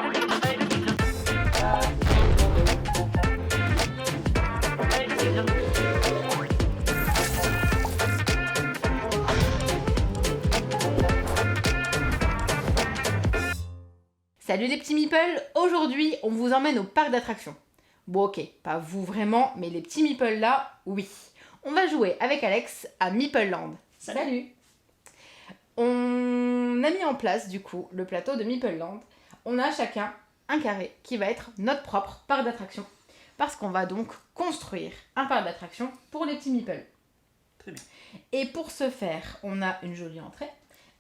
Salut les petits meeples, aujourd'hui on vous emmène au parc d'attractions. Bon ok, pas vous vraiment, mais les petits meeples là, oui. On va jouer avec Alex à Meeple Land. Salut. On a mis en place du coup le plateau de Meeple Land. On a chacun un carré qui va être notre propre parc d'attractions. Parce qu'on va donc construire un parc d'attractions pour les petits meeples. Très bien. Et pour ce faire, on a une jolie entrée.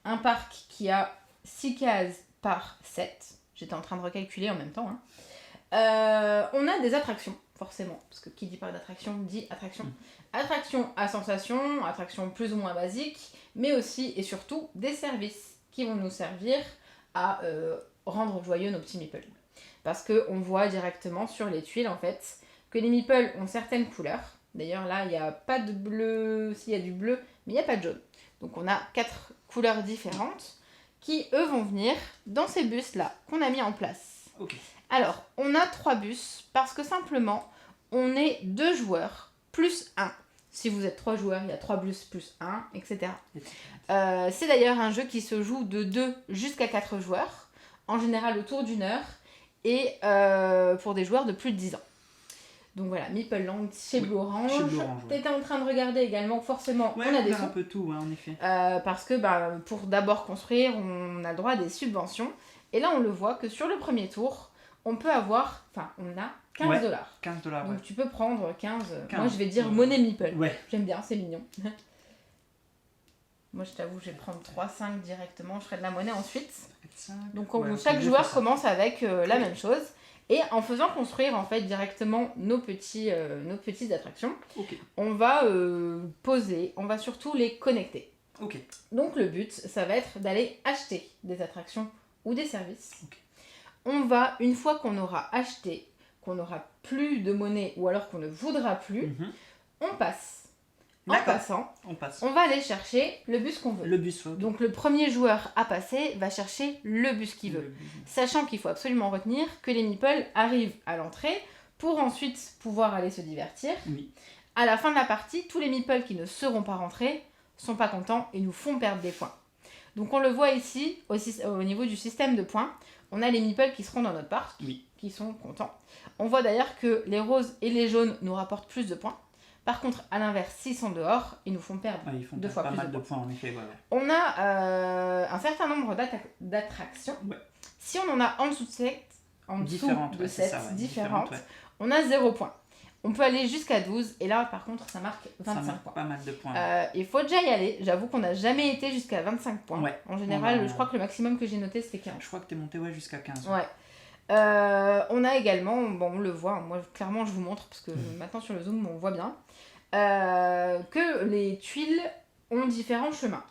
Un parc qui a 6 cases par 7. J'étais en train de recalculer en même temps. On a des attractions, forcément. Parce que qui dit parc d'attractions dit attraction. Attraction à sensation, attraction plus ou moins basique, mais aussi et surtout des services qui vont nous servir à rendre joyeux nos petits meeples. Parce qu'on voit directement sur les tuiles en fait que les meeples ont certaines couleurs. D'ailleurs là il n'y a pas de bleu, s'il y a du bleu, mais il n'y a pas de jaune. Donc on a 4 couleurs différentes qui eux vont venir dans ces bus là qu'on a mis en place. Ok. Alors on a 3 bus parce que simplement on est 2 joueurs plus 1. Si vous êtes 3 joueurs, il y a 3 bus plus 1, etc. C'est d'ailleurs un jeu qui se joue de 2 jusqu'à 4 joueurs, en général autour d'une heure, et pour des joueurs de plus de 10 ans. Donc voilà, Meeple Land chez Blue Orange. T'étais en train de regarder également, forcément, on a des sous. Un peu tout, en effet. Parce que pour d'abord construire, on a le droit à des subventions. Et là, on le voit que sur le premier tour, on peut avoir, on a 15 $. 15 $. Donc tu peux prendre 15. Moi, je vais dire monnaie Meeple. Ouais. J'aime bien, c'est mignon. Moi, je t'avoue, je vais prendre 3,5 directement. Je ferai de la monnaie ensuite. 5. Donc chaque joueur commence avec la même chose. Et en faisant construire en fait directement nos petites attractions, on va poser, on va surtout les connecter. Donc le but, ça va être d'aller acheter des attractions ou des services. On va, une fois qu'on aura acheté, qu'on n'aura plus de monnaie ou alors qu'on ne voudra plus, on passe. En passant, on va aller chercher le bus qu'on veut. Le bus, Donc le premier joueur à passer va chercher le bus qu'il veut. Sachant qu'il faut absolument retenir que les meeples arrivent à l'entrée pour ensuite pouvoir aller se divertir. Oui. À la fin de la partie, tous les meeples qui ne seront pas rentrés sont pas contents et nous font perdre des points. Donc on le voit ici, au niveau du système de points, on a les meeples qui seront dans notre parc, qui sont contents. On voit d'ailleurs que les roses et les jaunes nous rapportent plus de points. Par contre, à l'inverse, s'ils sont dehors, ils nous font perdre 2 fois plus de points. En effet, On a un certain nombre d'attractions. Si on en a en dessous de 7, différentes, on a 0 points. On peut aller jusqu'à 12 et là, par contre, ça marque 25 points. Pas mal de points. Il faut déjà y aller. J'avoue qu'on n'a jamais été jusqu'à 25 points. Ouais. En général, je crois que le maximum que j'ai noté, c'était 15. Je crois que tu es monté jusqu'à 15. Ouais. On a également, on le voit, moi clairement je vous montre parce que maintenant sur le zoom on voit bien, que les tuiles ont différents chemins.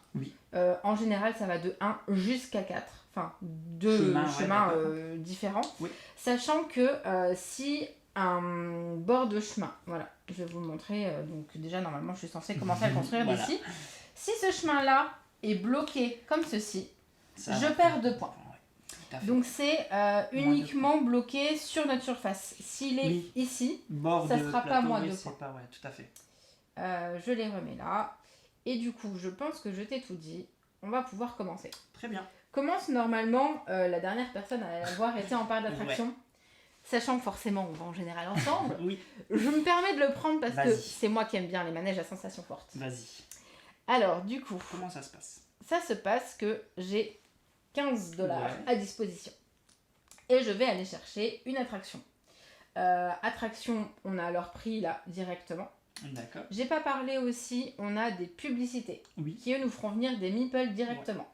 En général ça va de 1 jusqu'à 4, enfin 2 chemins différents, sachant que si un bord de chemin, voilà, je vais vous le montrer, donc déjà normalement je suis censée commencer à le construire d'ici, si ce chemin là est bloqué comme ceci, je perds 2 points. Donc c'est uniquement bloqué sur notre surface. S'il est ici, ça ne sera pas moins de points. Tout à fait. Je les remets là. Et du coup, je pense que je t'ai tout dit. On va pouvoir commencer. Très bien. Commence normalement la dernière personne à avoir été en parc d'attraction. Sachant que forcément, on va en général ensemble. Je me permets de le prendre parce que c'est moi qui aime bien les manèges à sensations fortes. Vas-y. Alors, du coup... Comment ça se passe ? Ça se passe que j'ai 15 $ à disposition. Et je vais aller chercher une attraction. Attraction, on a leur prix là directement. D'accord. J'ai pas parlé aussi, on a des publicités qui eux nous feront venir des meeples directement.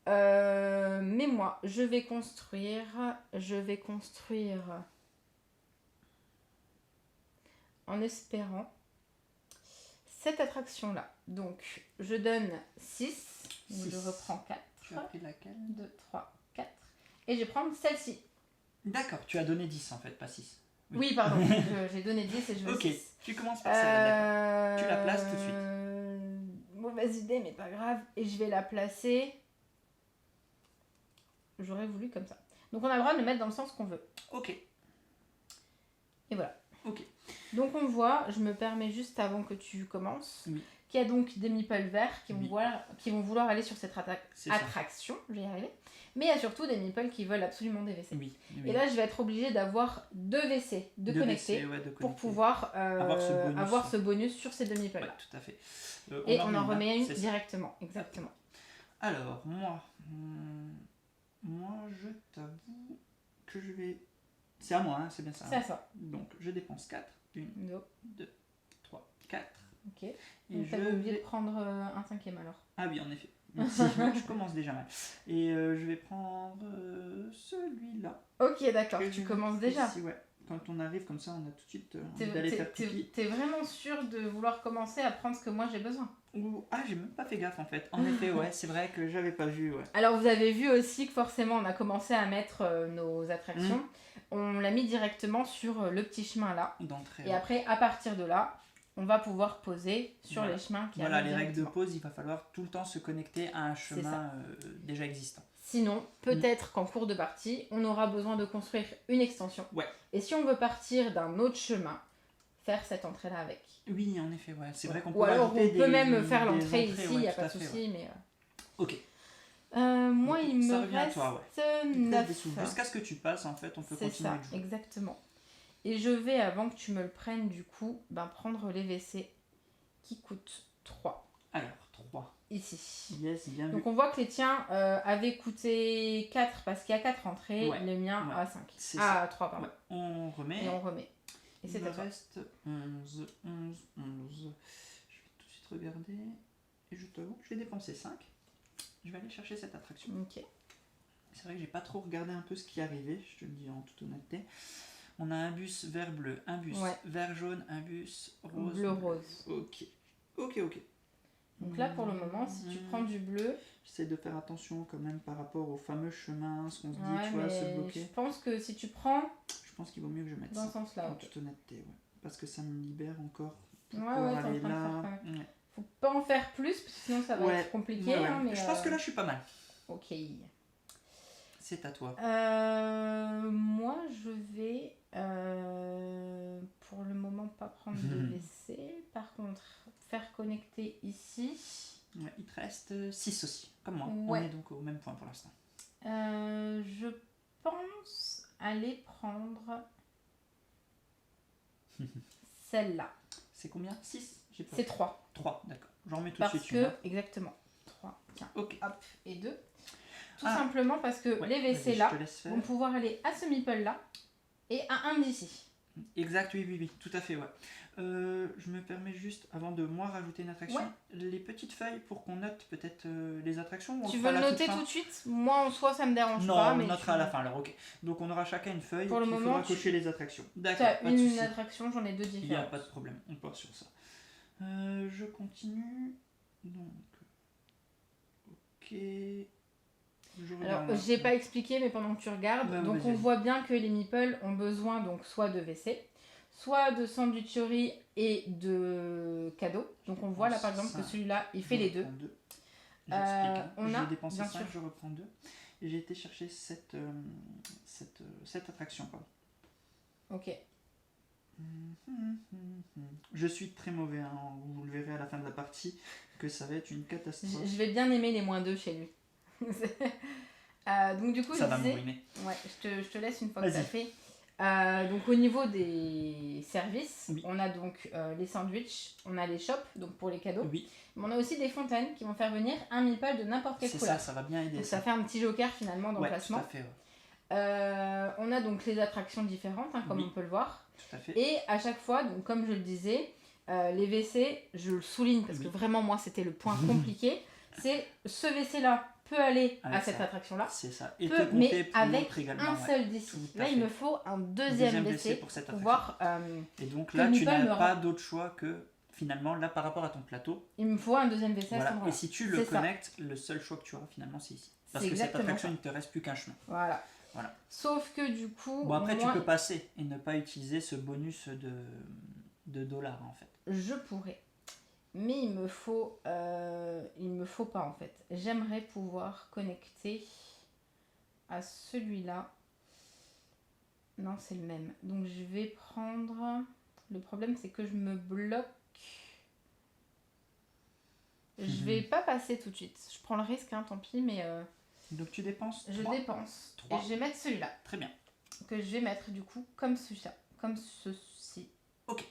Mais moi, je vais construire en espérant cette attraction là. Donc, je donne 6. Je reprends 4. Tu as pris laquelle ? 2, 3, 4. Et je vais prendre celle-ci. D'accord, tu as donné 10 en fait, pas 6. Oui, pardon, j'ai donné 10 et je veux 6. Tu commences par celle-là, d'accord. Tu la places tout de suite. Mauvaise idée, mais pas grave. Et je vais la placer... J'aurais voulu comme ça. Donc on a le droit de le mettre dans le sens qu'on veut. Ok. Et voilà. Ok. Donc on voit, je me permets juste avant que tu commences, Oui. qu'il y a donc des meeples verts qui vont, Oui. qui vont vouloir aller sur cette C'est ça. attraction, je vais y arriver. Mais il y a surtout des meeples qui veulent absolument des WC. Oui. Et là, je vais être obligée d'avoir 2 WC de connectés WC, ouais, de connecter. pour pouvoir avoir ce bonus sur ces 2 meeples là. Ouais, tout à fait. Et on en remet une directement, exactement. Alors, moi, je t'avoue que je vais... C'est à moi, hein, c'est bien ça. C'est à ça. Donc, je dépense 4. 1, 2, 3, 4. Ok. Et donc, t'avais oublié de prendre un 5e alors. Ah oui, en effet. Merci, je commence déjà mal. Et je vais prendre celui-là. Ok, d'accord, tu commences déjà. Ici, ouais. Quand on arrive comme ça, on a tout de suite envie d'aller faire pipi. T'es vraiment sûr de vouloir commencer à prendre ce que moi j'ai besoin? Ah, j'ai même pas fait gaffe en fait. En effet, ouais, c'est vrai que j'avais pas vu. Ouais. Alors vous avez vu aussi que forcément on a commencé à mettre nos attractions. On l'a mis directement sur le petit chemin là. D'entrée. Et après, à partir de là, on va pouvoir poser sur les chemins qui arrivent. Voilà, les règles de pause, il va falloir tout le temps se connecter à un chemin déjà existant. Sinon, peut-être qu'en cours de partie, on aura besoin de construire une extension. Ouais. Et si on veut partir d'un autre chemin, faire cette entrée-là avec. Oui, en effet, ouais. C'est vrai qu'on peut Ou alors on peut même faire des l'entrée entrées, ici, il n'y a pas de souci. Ouais. Mais ok. moi, donc, il me revient reste à toi, ouais. 9. Jusqu'à ce que tu passes, en fait, on peut continuer. C'est ça, exactement. Et je vais, avant que tu me le prennes, du coup, prendre les WC qui coûtent 3. Alors, 3. Ici. Yes, bien donc vu. on voit que les tiens avaient coûté 4 parce qu'il y a 4 entrées, les miens à 5. À 3, pardon. Ouais. On remet. Et on remet. Et c'est à toi. Il reste 11. Je vais tout de suite regarder. Et je t'avoue que je vais dépenser 5. Je vais aller chercher cette attraction. Ok. C'est vrai que j'ai pas trop regardé un peu ce qui arrivait, je te le dis en toute honnêteté. On a un bus vert bleu, un bus vert jaune, un bus rose. Bleu rose. Ok. Donc là pour le moment, si tu prends du bleu. J'essaie de faire attention quand même par rapport au fameux chemin, ce qu'on se dit, tu mais vois, se bloquer. je pense que si tu prends. Je pense qu'il vaut mieux que je mette dans ça. ce sens-là. En toute honnêteté, ouais. Parce que ça me libère encore. Pour aller là. Ouais. Faut pas en faire plus, parce que sinon ça va être compliqué. Hein, mais je pense que là je suis pas mal. Ok. C'est à toi. Moi je vais pour le moment pas prendre de WC. Par contre, faire connecter ici. Ouais, il te reste 6 aussi, comme moi. Ouais. On est donc au même point pour l'instant. Je pense aller prendre celle-là. C'est combien? 6? C'est 3. 3, d'accord. J'en remets tout de suite. Parce que, exactement. 3, tiens. Ok. Hop, et 2. Tout simplement parce que les WC là vont pouvoir aller à ce meeple là et à un d'ici. Exact, oui, tout à fait, ouais. Je me permets juste, avant de moi rajouter une attraction, les petites feuilles pour qu'on note peut-être les attractions. Tu veux le noter tout de suite? Moi en soi ça me dérange pas. Non, on notera à la fin alors, ok. Donc on aura chacun une feuille pour le moment, il faudra cocher les attractions. D'accord, pas de souci. Une attraction, j'en ai 2 différentes. Il n'y a pas de problème, on part sur ça. Je continue. Donc, ok. Alors, j'ai pas expliqué, mais pendant que tu regardes, donc on voit bien que les meeples ont besoin donc soit de WC, soit de sandwicherie et de cadeaux. Donc on voit là par exemple que celui-là, il fait les deux. J'ai dépensé 5, je reprends 2. Et j'ai été chercher cette attraction. Pardon. Ok. Je suis très mauvais, hein. Vous le verrez à la fin de la partie, que ça va être une catastrophe. Je vais bien aimer les -2 chez lui. Donc du coup ça va me ruiner. Ouais, je te laisse une fois que ça fait. Donc au niveau des services, on a donc les sandwichs, on a les shops donc pour les cadeaux, mais on a aussi des fontaines qui vont faire venir un meeple de n'importe quelle couleur. Ça va bien aider. Donc ça fait un petit joker finalement d'emplacement. Tout à fait, on a donc les attractions différentes, hein, comme on peut le voir. Tout à fait. Et à chaque fois, donc comme je le disais, les WC, je le souligne parce que vraiment moi c'était le point compliqué, c'est ce WC là peut aller à cette attraction là, c'est ça. Et mais avec un seul d'ici. Là il me faut un deuxième WC pour pouvoir et donc là tu n'as pas d'autre choix que finalement là par rapport à ton plateau. Il me faut un deuxième WC à cet endroit. Et si tu le connectes, le seul choix que tu auras finalement c'est ici. Parce que cette attraction il ne te reste plus qu'un chemin. Voilà. Sauf que du coup... Bon après tu peux passer et ne pas utiliser ce bonus de dollars en fait. Je pourrais. Mais il me faut pas en fait. J'aimerais pouvoir connecter à celui-là Non, c'est le même. Donc je vais prendre... Le problème, c'est que je me bloque. Je vais pas passer tout de suite. Je prends le risque, hein, tant pis, mais... Donc tu dépenses Je 3. dépense. 3. Et je vais mettre celui-là. Très bien. Que je vais mettre, du coup, comme celui-là. Comme ceci. Ok.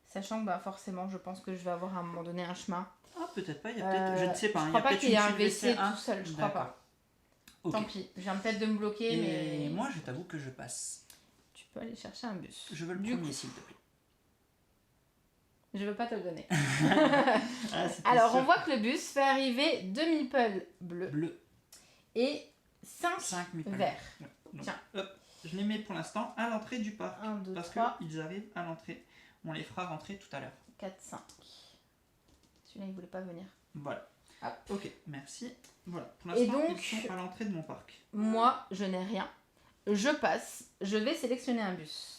Sachant que, bah, forcément, je pense que je vais avoir à un moment donné un chemin. Ah, peut-être pas, il y a peut-être... Je ne sais pas, Je il y a crois pas peut-être qu'il y ait un une WC WC1. tout seul, je crois pas. Ok. Tant pis, je viens peut-être de me bloquer, Et mais... moi, je t'avoue que je passe. Tu peux aller chercher un bus. Je veux le premier, s'il te plaît. Je veux pas te le donner. Ah, Alors, sûr. on voit que le bus fait arriver 2 meeples bleus Bleu. et 5 meeples verts. Ouais. Donc, Tiens. hop, je les mets pour l'instant à l'entrée du parc. 1, 2, parce 3, qu'ils arrivent à l'entrée. On les fera rentrer tout à l'heure. 4, 5. Celui-là, il voulait pas venir. Voilà. Hop. Ok, merci. Voilà. Pour Et l'instant, donc, ils sont à l'entrée de mon parc. moi, je n'ai rien. Je passe. Je vais sélectionner un bus.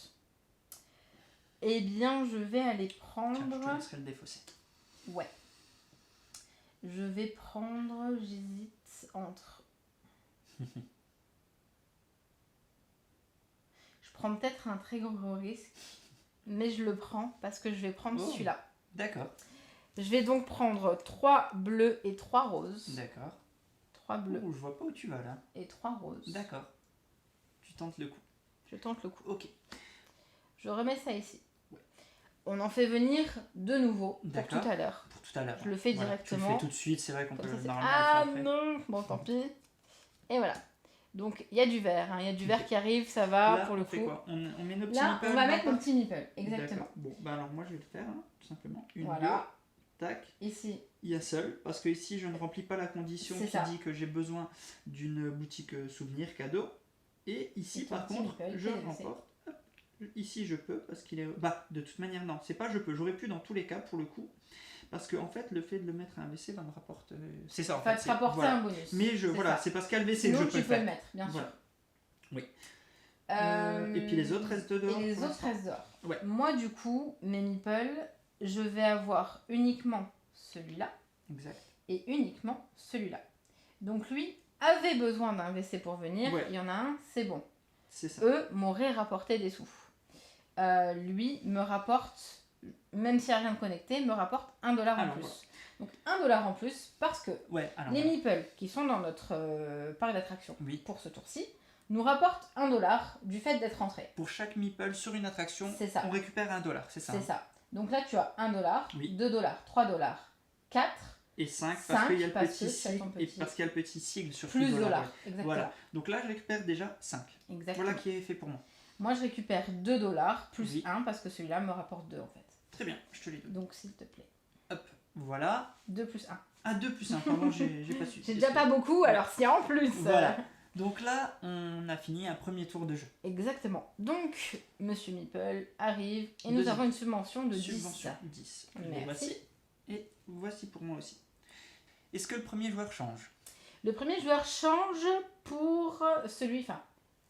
Eh bien, je vais aller prendre... Tiens, je te laisserai le défausser. Ouais. Je vais prendre... J'hésite entre... Je prends peut-être un très gros risque. Mais je le prends parce que je vais prendre celui-là. D'accord. Je vais donc prendre 3 bleus et 3 roses. D'accord. 3 bleus Je vois pas où tu vas là. et 3 roses. D'accord. Tu tentes le coup. Je tente le coup. Ok. Je remets ça ici. Ouais. On en fait venir de nouveau pour D'accord. tout à l'heure. Pour tout à l'heure. Je le fais Voilà, directement. Tu le fais tout de suite, c'est vrai qu'on peut Comme ça, c'est- normalement Ah le faire après. non. Bon, tant pis. Et voilà. Donc, il y a du vert. Il y a du vert qui arrive, ça va Là, pour le on fait coup. quoi on met nos petits Là, meeples on va dans mettre le nos parc petits meeples. Exactement. D'accord. Bon, bah alors moi je vais le faire, hein, tout simplement. Une, Voilà. deux, tac. Ici. Il y a seul, parce que ici je ne remplis pas la condition C'est qui ça. dit que j'ai besoin d'une boutique souvenir cadeau. Et ici Et ton par petit contre, meeple je qui est laissé. remporte. Hop. Ici je peux, parce qu'il est. Bah, de toute manière, non, c'est pas je peux. J'aurais pu dans tous les cas pour le coup. Parce que en fait, le fait de le mettre à un WC va me rapporter. C'est ça en Ça fait. va te c'est- rapporter voilà. un bonus. Mais C'est voilà, ça. c'est parce qu'à le WC Sinon, je peux tu le peux faire. le mettre, bien Voilà. sûr. Oui. Et puis les autres restent dehors. Et les pour autres l'instant restent dehors. Ouais. Moi, du coup, mes meeples, je vais avoir uniquement celui-là Exact. et uniquement celui-là. Donc lui avait besoin d'un WC pour venir. Ouais. Il y en a un, c'est bon. C'est ça. Eux m'auraient rapporté des sous. Lui me rapporte, même s'il n'y a rien de connecté, me rapporte $1 en Alors, plus. voilà. Donc $1 en plus parce que Ouais, alors. les meeples qui sont dans notre parc d'attraction Oui. pour ce tour-ci nous rapportent $1 du fait d'être entrés. Pour chaque meeple sur une attraction, C'est ça. on récupère $1, c'est ça. C'est ça. Donc là, tu as $1, Oui. $2, $3, 4, Et 5 parce 5, qu'il y a le parce petit que c'est ton sigle et petit. parce qu'il y a le petit sigle sur plus $. $. Ouais. Exactement. Voilà. Donc là, je récupère déjà 5. Exactement. Voilà qui est fait pour moi. Moi, je récupère $2 plus Oui. 1 parce que celui-là me rapporte 2 en fait. Très bien, je te les donne. Donc, s'il te plaît. Hop, voilà. 2 plus 1. Ah, 2 plus 1, pardon, j'ai pas su. J'ai déjà pas beaucoup, alors si en plus. Voilà. Donc là, on a fini un premier tour de jeu. Exactement. Donc, Monsieur Meeple arrive et nous Deuxième. avons une subvention de 10. Subvention 10. Je les Merci. voici. Et voici pour moi aussi. Est-ce que le premier joueur change? Le premier joueur change pour celui... Enfin,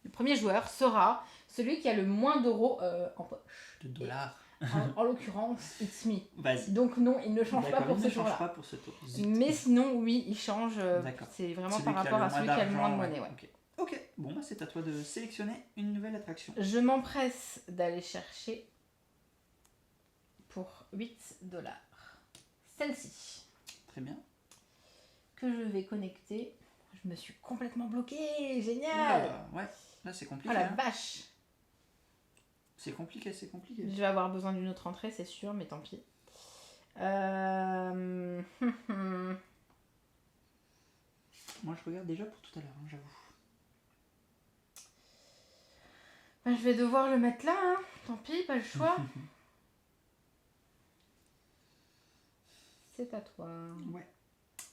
le premier joueur sera celui qui a le moins d'euros en poche. De dollars. En l'occurrence, it's me. Vas-y. Donc non, il ne change pas D'accord, pour il ce ne change tour-là. pas pour ce tour. Zut. Mais sinon, oui, il change. D'accord. C'est vraiment Celui par qui a rapport le à moins celui qui a le moins de d'argent, monnaie. Ouais. Ok, bon, bah, c'est à toi de sélectionner une nouvelle attraction. Je m'empresse d'aller chercher pour $8 celle-ci Très bien. que je vais connecter. Je me suis complètement bloquée, génial. Ouais, là c'est Oh compliqué. la hein. vache. C'est compliqué, c'est compliqué. Je vais avoir besoin d'une autre entrée, c'est sûr, mais tant pis. Moi je regarde déjà pour tout à l'heure, hein, j'avoue. Ben, je vais devoir le mettre là, hein. Tant pis, pas le choix. C'est à toi. Ouais.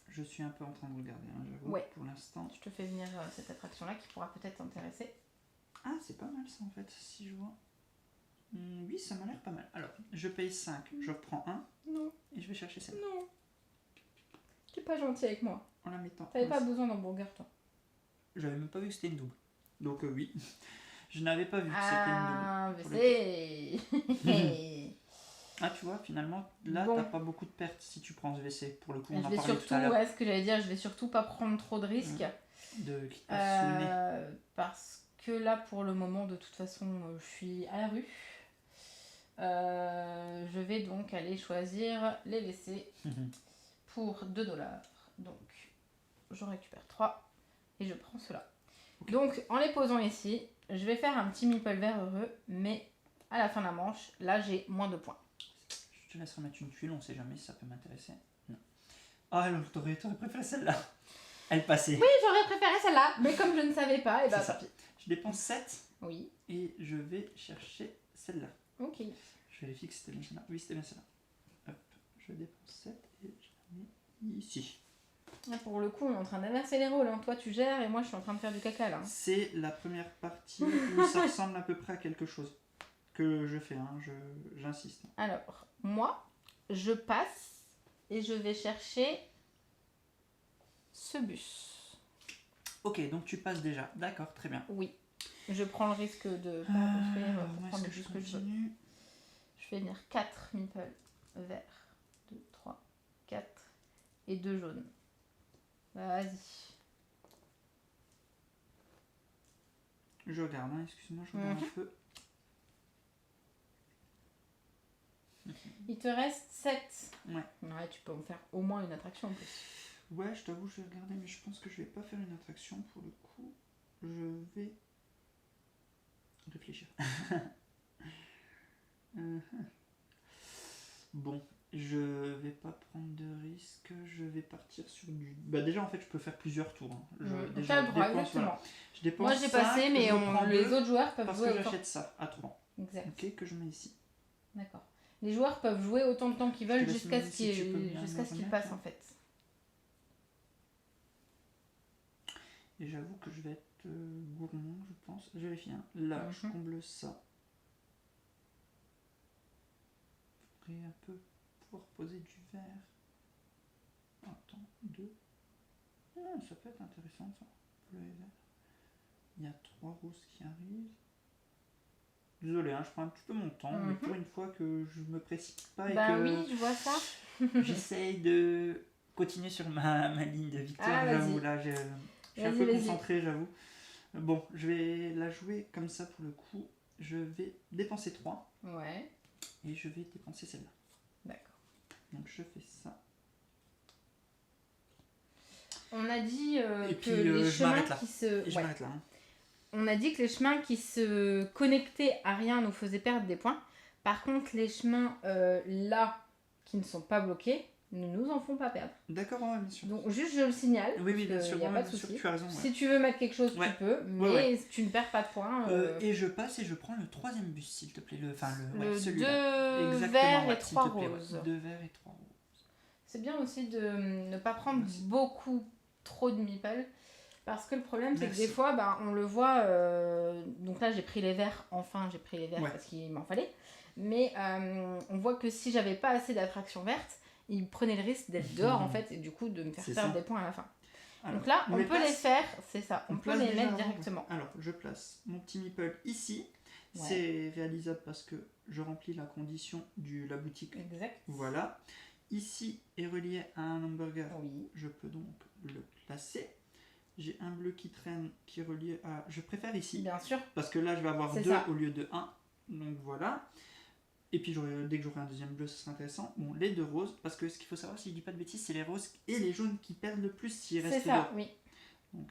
Je suis un peu en train de regarder, hein, j'avoue. Ouais. Pour l'instant. Je te fais venir cette attraction-là qui pourra peut-être t'intéresser. Ah, c'est pas mal ça en fait, si je vois. Oui, ça m'a l'air pas mal. Alors, je paye 5, je reprends 1 Non, et je vais chercher celle non. Tu es pas gentil avec moi. en la mettant. T'avais pas besoin d'hamburger, toi. J'avais même pas vu que c'était une double. Donc oui, je n'avais pas vu que c'était une double. Ah, pour mais c'est... Ah, tu vois, finalement, là, Bon. t'as pas beaucoup de pertes si tu prends ce WC. Pour le coup, on Je en vais parlait surtout, tout à l'heure. ouais, ce que j'allais dire, je vais surtout pas prendre trop de risques. De qui te passe sous le nez. Parce que là, pour le moment, de toute façon, je suis à la rue. Je vais donc aller choisir les WC pour 2 $. Donc, j'en récupère 3 et je prends cela. Ok. Donc, en les posant ici, je vais faire un petit meeple vert heureux, mais à la fin de la manche, là, j'ai moins de points. Je te laisse remettre une tuile, on sait jamais si ça peut m'intéresser. Non. Ah, alors t'aurais préféré celle-là. Elle passait. Oui, j'aurais préféré celle-là, mais comme je ne savais pas, et bah C'est ça. tant pis. Je dépense 7 Oui, et je vais chercher celle-là. ok. Je vérifie que c'était bien celle-là. Oui, c'était bien celle-là. Hop, je dépense 7 et je la mets ici. Là, pour le coup, on est en train d'inverser les rôles. Hein. Toi, tu gères et moi, je suis en train de faire du caca là. C'est la première partie où ça ressemble à peu près à quelque chose que je fais, hein, j'insiste. Alors, moi, je passe et je vais chercher ce bus. Ok, donc tu passes déjà. D'accord, très bien. Oui. Je prends le risque de pas construire pour Moi, prendre le est-ce que bus je que je veux. continue? Je fais venir 4 meeples verts. 2, 3, 4 et 2 jaunes. Vas-y. Je regarde, hein, excuse-moi, je regarde un peu. Il te reste 7. Ouais. Ouais, tu peux en faire au moins une attraction en plus. Ouais, je t'avoue, je vais regarder, mais je pense que je vais pas faire une attraction pour le coup. Je vais réfléchir. Bon, je vais pas prendre de risque, je vais partir sur du... Bah déjà en fait je peux faire plusieurs tours. Hein. T'as le droit, dépense, exactement. voilà. Je dépense Moi j'ai 5, passé, mais je prends les 2 autres joueurs peuvent parce jouer que autant. j'achète ça à 3. Exact. Ok, que je mets ici. D'accord. Les joueurs peuvent jouer autant de temps qu'ils veulent te laisse jusqu'à même ce si tu peux bien qu'ils me remettre, passent hein. en fait. Et j'avoue que je vais être gourmand, je pense. Je vérifie, hein. Là, je comble ça. Je pourrais un peu pouvoir poser du vert. Attends, 2. Ah, ça peut être intéressant ça. Bleu et vert. Il y a 3 roses qui arrivent. Désolé, hein, je prends un petit peu mon temps, mais pour une fois que je me précipite pas et que oui, je vois ça. j'essaye de continuer sur ma ligne de victoire, Ah, j'avoue. Là, je suis un peu concentré, j'avoue. Bon, je vais la jouer comme ça pour le coup. Je vais dépenser 3. Ouais. Et je vais dépenser celle-là. D'accord. Donc je fais ça. On a dit Et que puis, les je chemins m'arrête là. qui se... Et je m'arrête là. Hein. On a dit que les chemins qui se connectaient à rien nous faisaient perdre des points. Par contre, les chemins là qui ne sont pas bloqués ne nous en font pas perdre. D'accord, ouais, bien sûr. Donc juste je le signale. Oui, bien sûr. Il n'y a pas de bien sûr, souci. tu as raison. Ouais. Si tu veux mettre quelque chose, tu peux, mais tu ne perds pas de points. Et je passe et je prends le 3e bus, s'il te plaît. Celui-là. 2 Exactement, verts et 3 plaît, roses. 2 verts et 3 roses. C'est bien aussi de ne pas prendre beaucoup trop de meeples. Parce que le problème, c'est que des fois, on le voit. Donc là, j'ai pris les verts. Enfin, j'ai pris les verts parce qu'il m'en fallait. Mais on voit que si j'avais pas assez d'attractions vertes, il prenait le risque d'être dehors en fait et du coup de me faire perdre des points à la fin. Alors, donc là, on peut les faire, c'est ça. On peut les mettre directement. Alors, je place mon petit meeple ici. Ouais. C'est réalisable parce que je remplis la condition de la boutique. Exact. Voilà. Ici est relié à un hamburger. Oui. Je peux donc le placer. J'ai un bleu qui traîne, qui est relié à... Je préfère ici. Bien sûr. Parce que là, je vais avoir 2 au lieu de 1. Donc voilà. Et puis, dès que j'aurai un deuxième bleu, ce sera intéressant. Bon, les 2 roses. Parce que ce qu'il faut savoir, si je dis pas de bêtises, c'est les roses et les jaunes qui perdent le plus s'ils restent dehors. C'est ça, oui. Donc,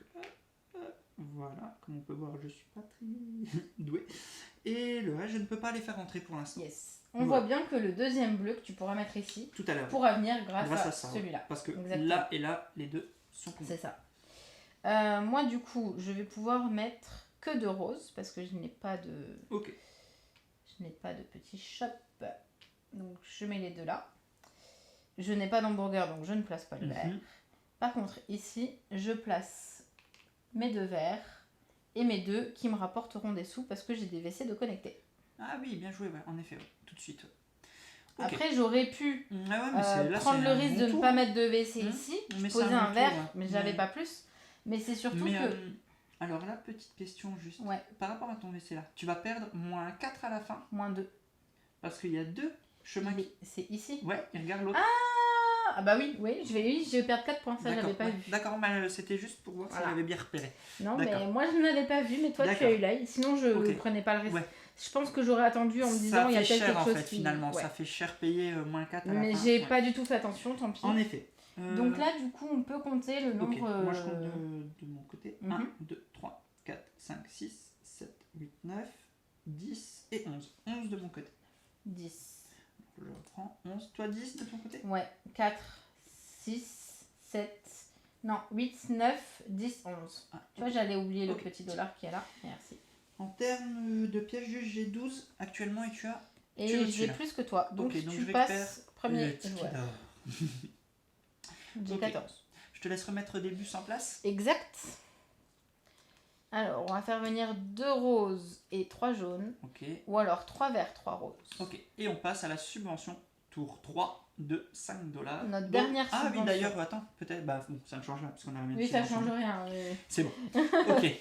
voilà. Comme on peut voir, je suis pas très doué. Et le reste, je ne peux pas les faire rentrer pour l'instant. Yes. On voit bien que le deuxième bleu que tu pourras mettre ici tout à l'heure pourra venir grâce à ça, celui-là. Parce que là et là, les 2 sont complets. C'est ça. Moi, du coup, je vais pouvoir mettre que de roses parce que je n'ai pas de... Ok. Je n'ai pas de petit shop. Donc, je mets les 2 là. Je n'ai pas d'hamburger, donc je ne place pas le vert. Par contre, ici, je place mes 2 verts et mes 2 qui me rapporteront des sous parce que j'ai des WC de connecter. Ah oui, bien joué, en effet, tout de suite. Okay. Après, j'aurais pu là, prendre le risque de ne pas mettre de WC ici, poser un verre, mais j'avais pas plus. Mais c'est surtout que... alors là, petite question juste. Par rapport à ton WC là, tu vas perdre moins 4 à la fin. Moins 2. Parce qu'il y a 2 chemins. C'est ici. Ouais, et regarde l'autre. Ah bah oui, je vais perdre 4 points, ça je D'accord, l'avais pas ouais. vu. D'accord, mais c'était juste pour voir si Voilà. j'avais bien repéré. Non, D'accord. mais moi je ne l'avais pas vu, mais toi tu D'accord. as eu l'œil. Sinon je Ok. prenais pas le risque. Ouais. Je pense que j'aurais attendu en me disant Ça il y a fait peut-être cher quelque en chose fait qui. finalement, Ouais. ça fait cher payer moins 4 à la Mais fin. j'ai Ouais. pas du tout fait attention, tant pis. En effet. Donc là, du coup, on peut compter le Ok, nombre. moi je compte de mon côté. Mhm. 1, 2, 3, 4, 5, 6, 7, 8, 9, 10 et 11. 11 de mon côté. 10. Je reprends 11. Toi 10 de ton côté? Ouais, 4, 6, 7, non, 8, 9, 10, 11. Ah, Tu vois, j'allais oublier Ok. le petit dollar qui est là. Merci. En termes de pièges juges, j'ai 12 actuellement et tu as. Tu es Et au-dessus, j'ai là. plus que toi. Donc, Ok, donc tu je récupère passes premier le ticket joueur. d'or. J'ai Ok. 14. Je te laisse remettre des bus en place. Exact. Alors, on va faire venir 2 roses et 3 jaunes. Ok. Ou alors 3 verts, 3 roses. Ok. Et on passe à la subvention tour 3 de 5 $. Notre Donc- dernière Ah oui, subvention. d'ailleurs, attends, peut-être. Bah bon, ça ne change rien parce qu'on a la même Oui, ça subvention. change rien. Oui. C'est bon. Ok.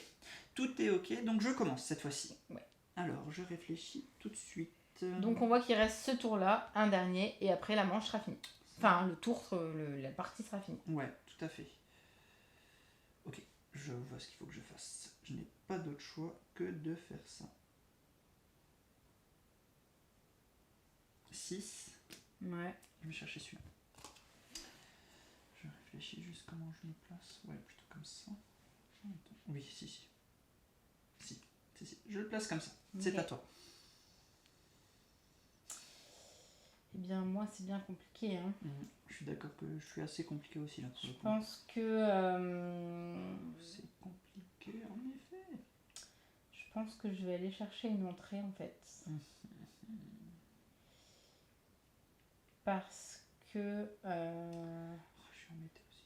Tout est ok. Donc je commence cette fois-ci. Ouais. Alors, je réfléchis tout de suite. Donc on voit qu'il reste ce tour-là, un dernier, et après la manche sera finie. Enfin, le tour, la partie sera finie. Ouais, tout à fait. Ok, je vois ce qu'il faut que je fasse. Je n'ai pas d'autre choix que de faire ça. 6. Ouais. Je vais chercher celui-là. Je réfléchis juste comment je me place. Ouais, plutôt comme ça. Attends. Oui, si. Si. Je le place comme ça. C'est Ok. à toi. Eh bien, moi, c'est bien compliqué. Hein. Je suis d'accord que je suis assez compliqué aussi là. Pour Je le coup. pense que... C'est compliqué en effet. je pense que je vais aller chercher une entrée, en fait. Parce que... Je suis embêté aussi.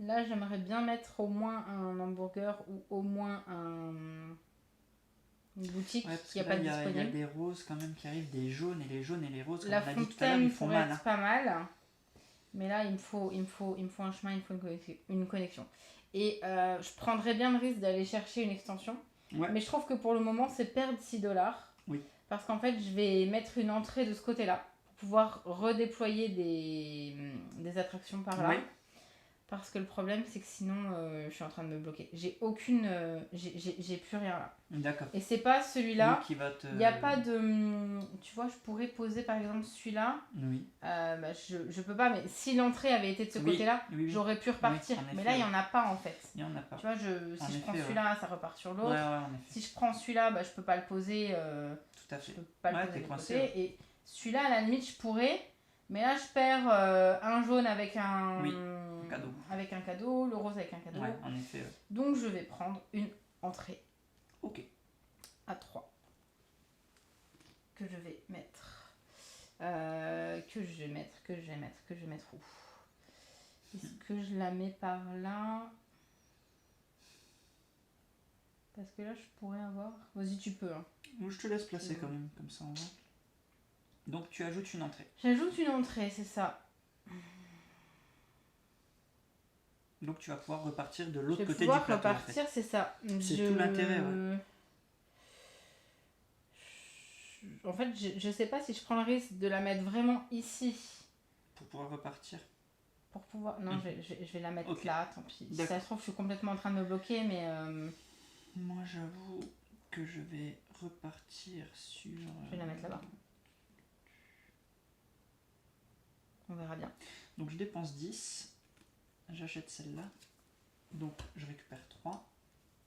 là, j'aimerais bien mettre au moins un hamburger ou au moins une boutique Ouais, parce qui que n'a là, pas il y a disponible. des roses quand même qui arrivent, des jaunes et les jaunes et les roses, comme La on a dit tout à l'heure, fontaine ils font pourrait mal. être pas mal. Mais là, il me faut un chemin, il me faut une connexion. Et je prendrais bien le risque d'aller chercher une extension. Ouais. Mais je trouve que pour le moment, c'est perdre 6 $. Oui. Parce qu'en fait, je vais mettre une entrée de ce côté-là pour pouvoir redéployer des attractions par là. Oui. Parce que le problème, c'est que sinon, je suis en train de me bloquer. J'ai aucune... j'ai plus rien là. D'accord. Et c'est pas celui-là. Oui, qui va te... Il n'y a pas de... Tu vois, je pourrais poser par exemple celui-là. Oui. Bah, je peux pas, mais si l'entrée avait été de ce Oui, côté-là, oui. j'aurais pu repartir. Oui, en mais effet, là, il n'y en a pas en fait. Il n'y en a pas. Tu vois, si En je prends effet, celui-là, ça repart sur l'autre. Ouais, en effet. Si je prends celui-là, bah, je peux pas le poser. Tout à fait. Je peux pas Ouais, le poser t'es de l'autre coincé, côté. ouais. Et celui-là, à la limite, je pourrais. Mais là, je perds un jaune avec un... Oui, cadeau. Avec un cadeau, le rose avec un cadeau. Ouais, en effet. Donc, je vais prendre une entrée Ok. à 3. Que je vais mettre. Que je vais mettre où? Est-ce que je la mets par là? Parce que là, je pourrais avoir... Vas-y, tu peux. Hein. Ou je te laisse placer quand même, comme ça on va. Donc tu ajoutes une entrée. J'ajoute une entrée, c'est ça. Donc tu vas pouvoir repartir de Je l'autre vais côté du pouvoir plateau. repartir, c'est ça. C'est tout l'intérêt, ouais. En fait, je sais pas si je prends le risque de la mettre vraiment ici. Pour pouvoir repartir. Pour pouvoir... Non, je vais la mettre Ok. là, tant pis. Si D'accord. ça se trouve, je suis complètement en train de me bloquer, mais... Moi j'avoue que je vais repartir sur... Je vais la mettre là-bas. On verra bien. Donc je dépense 10. J'achète celle-là. Donc je récupère 3.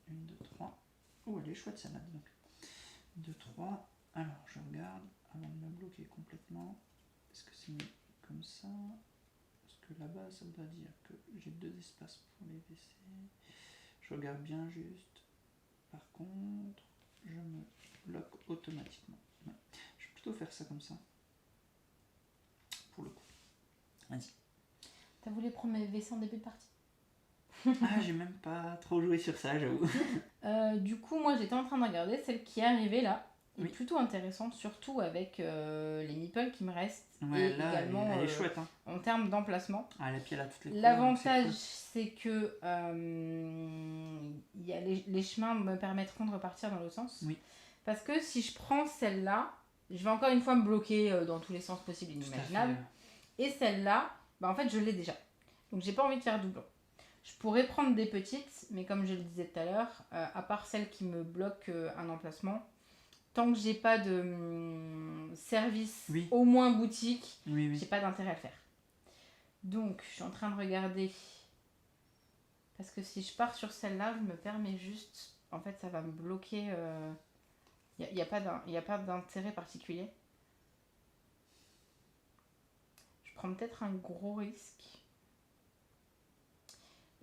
1, 2, 3. Oh, elle est chouette celle-là, dis donc. 2, 3. Alors je regarde avant de me bloquer complètement. Est-ce que c'est mieux comme ça? Parce que là-bas ça voudrait dire que j'ai 2 espaces pour les WC. Je regarde bien juste. Par contre, je me bloque automatiquement. Ouais. Je vais plutôt faire ça comme ça. Pour le coup. Vas-y. T'as voulu prendre mes WC en début de partie? Ah, j'ai même pas trop joué sur ça, j'avoue. Du coup, moi j'étais en train de regarder celle qui est arrivée là. Oui. Est plutôt intéressante, surtout avec les nipples qui me restent. Ouais, et là, également elle est chouette. Hein. en termes d'emplacement. Ah, puis elle a toutes les couleurs, L'avantage, donc c'est que y a les chemins me permettront de repartir dans l'autre sens. Oui. Parce que si je prends celle-là, je vais encore une fois me bloquer dans tous les sens possibles et c'est cool. Tout à inimaginables. fait. Et celle-là, Bah en fait, je l'ai déjà. Donc j'ai pas envie de faire doublon. Je pourrais prendre des petites, mais comme je le disais tout à l'heure, à part celles qui me bloquent un emplacement, tant que j'ai pas de service, Oui. au moins boutique, Oui, j'ai pas d'intérêt à le faire. Donc je suis en train de regarder. Parce que si je pars sur celle-là, je me permets juste. En fait, ça va me bloquer. Il n'y a pas d'intérêt particulier. Je prends peut-être un gros risque.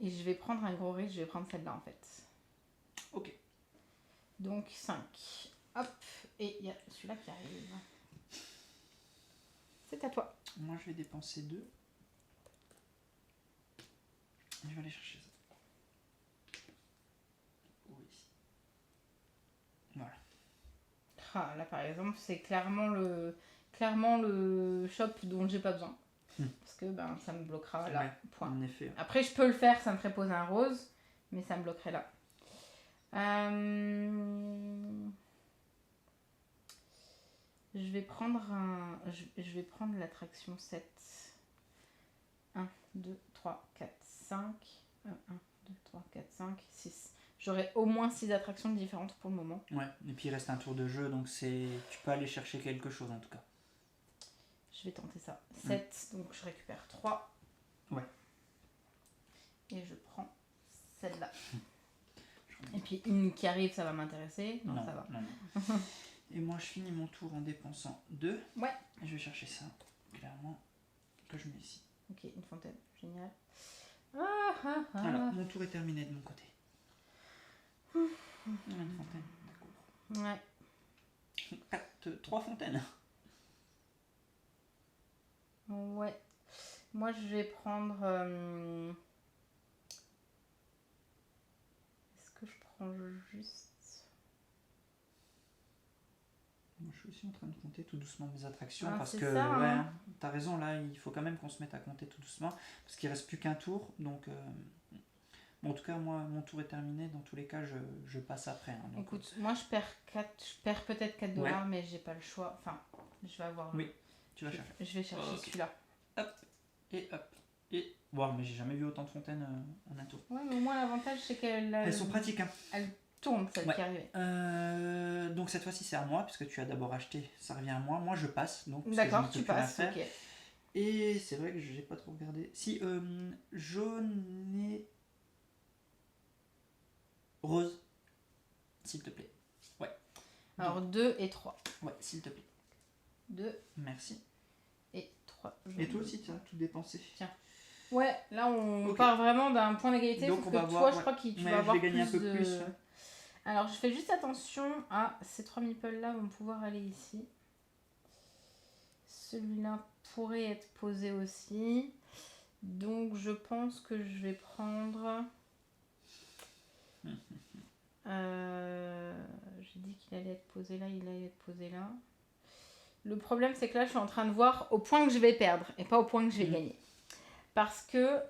Et je vais prendre un gros risque, je vais prendre celle-là en fait. Ok. Donc 5. Hop. Et il y a celui-là qui arrive. C'est à toi. Moi, je vais dépenser 2. Je vais aller chercher ça. Oui. Voilà. Ah, là par exemple, c'est clairement le shop dont j'ai pas besoin. Parce que ben, ça me bloquera là. Ouais, Point. en effet. Après, je peux le faire, ça me ferait poser un rose, mais ça me bloquerait là. Je vais prendre l'attraction 7. 1, 2, 3, 4, 5. 1, 2, 3, 4, 5, 6. J'aurai au moins 6 attractions différentes pour le moment. Ouais, et puis il reste un tour de jeu, donc tu peux aller chercher quelque chose en tout cas. Je vais tenter ça. 7, donc je récupère 3. Ouais. Et je prends celle-là. Et puis une qui arrive, ça va m'intéresser. Non, ça va. Non. Et moi, je finis mon tour en dépensant 2. Ouais. Et je vais chercher ça, clairement, que je mets ici. Ok, une fontaine. Génial. Alors, mon tour est terminé de mon côté. Une fontaine, d'accord. Ouais. 3 fontaines. Ouais. Moi, je vais prendre... Est-ce que je prends juste... Moi, je suis aussi en train de compter tout doucement mes attractions. Parce c'est que, ça, ouais, t'as raison, là, il faut quand même qu'on se mette à compter tout doucement. Parce qu'il reste plus qu'un tour. Donc, bon, en tout cas, moi, mon tour est terminé. Dans tous les cas, je passe après. Hein, donc, écoute, moi, je perds peut-être 4$, ouais. Mais j'ai pas le choix. Enfin, je vais avoir... Oui, tu vas chercher. Je vais chercher celui-là. Hop, et hop. Et... Wow, mais j'ai jamais vu autant de fontaines en un tour. Ouais, mais au moins, l'avantage, c'est qu'elles... Elles sont pratiques, hein. Elles tournent, celle qui est arrivée. Donc cette fois-ci c'est à moi puisque tu as d'abord acheté, ça revient à moi. Moi je passe donc. D'accord, tu passes. Ok. Et c'est vrai que j'ai pas trop regardé. Si jaune et rose, s'il te plaît. Ouais. Alors 2 et 3. Ouais, s'il te plaît. 2. Merci. Et 3. Et toi aussi tu as tout dépensé. Tiens. Ouais, là on part vraiment d'un point d'égalité. Donc sauf on que va toi, voir, je crois que tu mais vas avoir je vais gagner plus un peu plus. Ouais. Alors je fais juste attention à ces 3 meeples là vont pouvoir aller ici. Celui-là pourrait être posé aussi. Donc je pense que je vais prendre... J'ai dit qu'il allait être posé là, il allait être posé là. Le problème c'est que là je suis en train de voir au point que je vais perdre et pas au point que je vais gagner. Parce que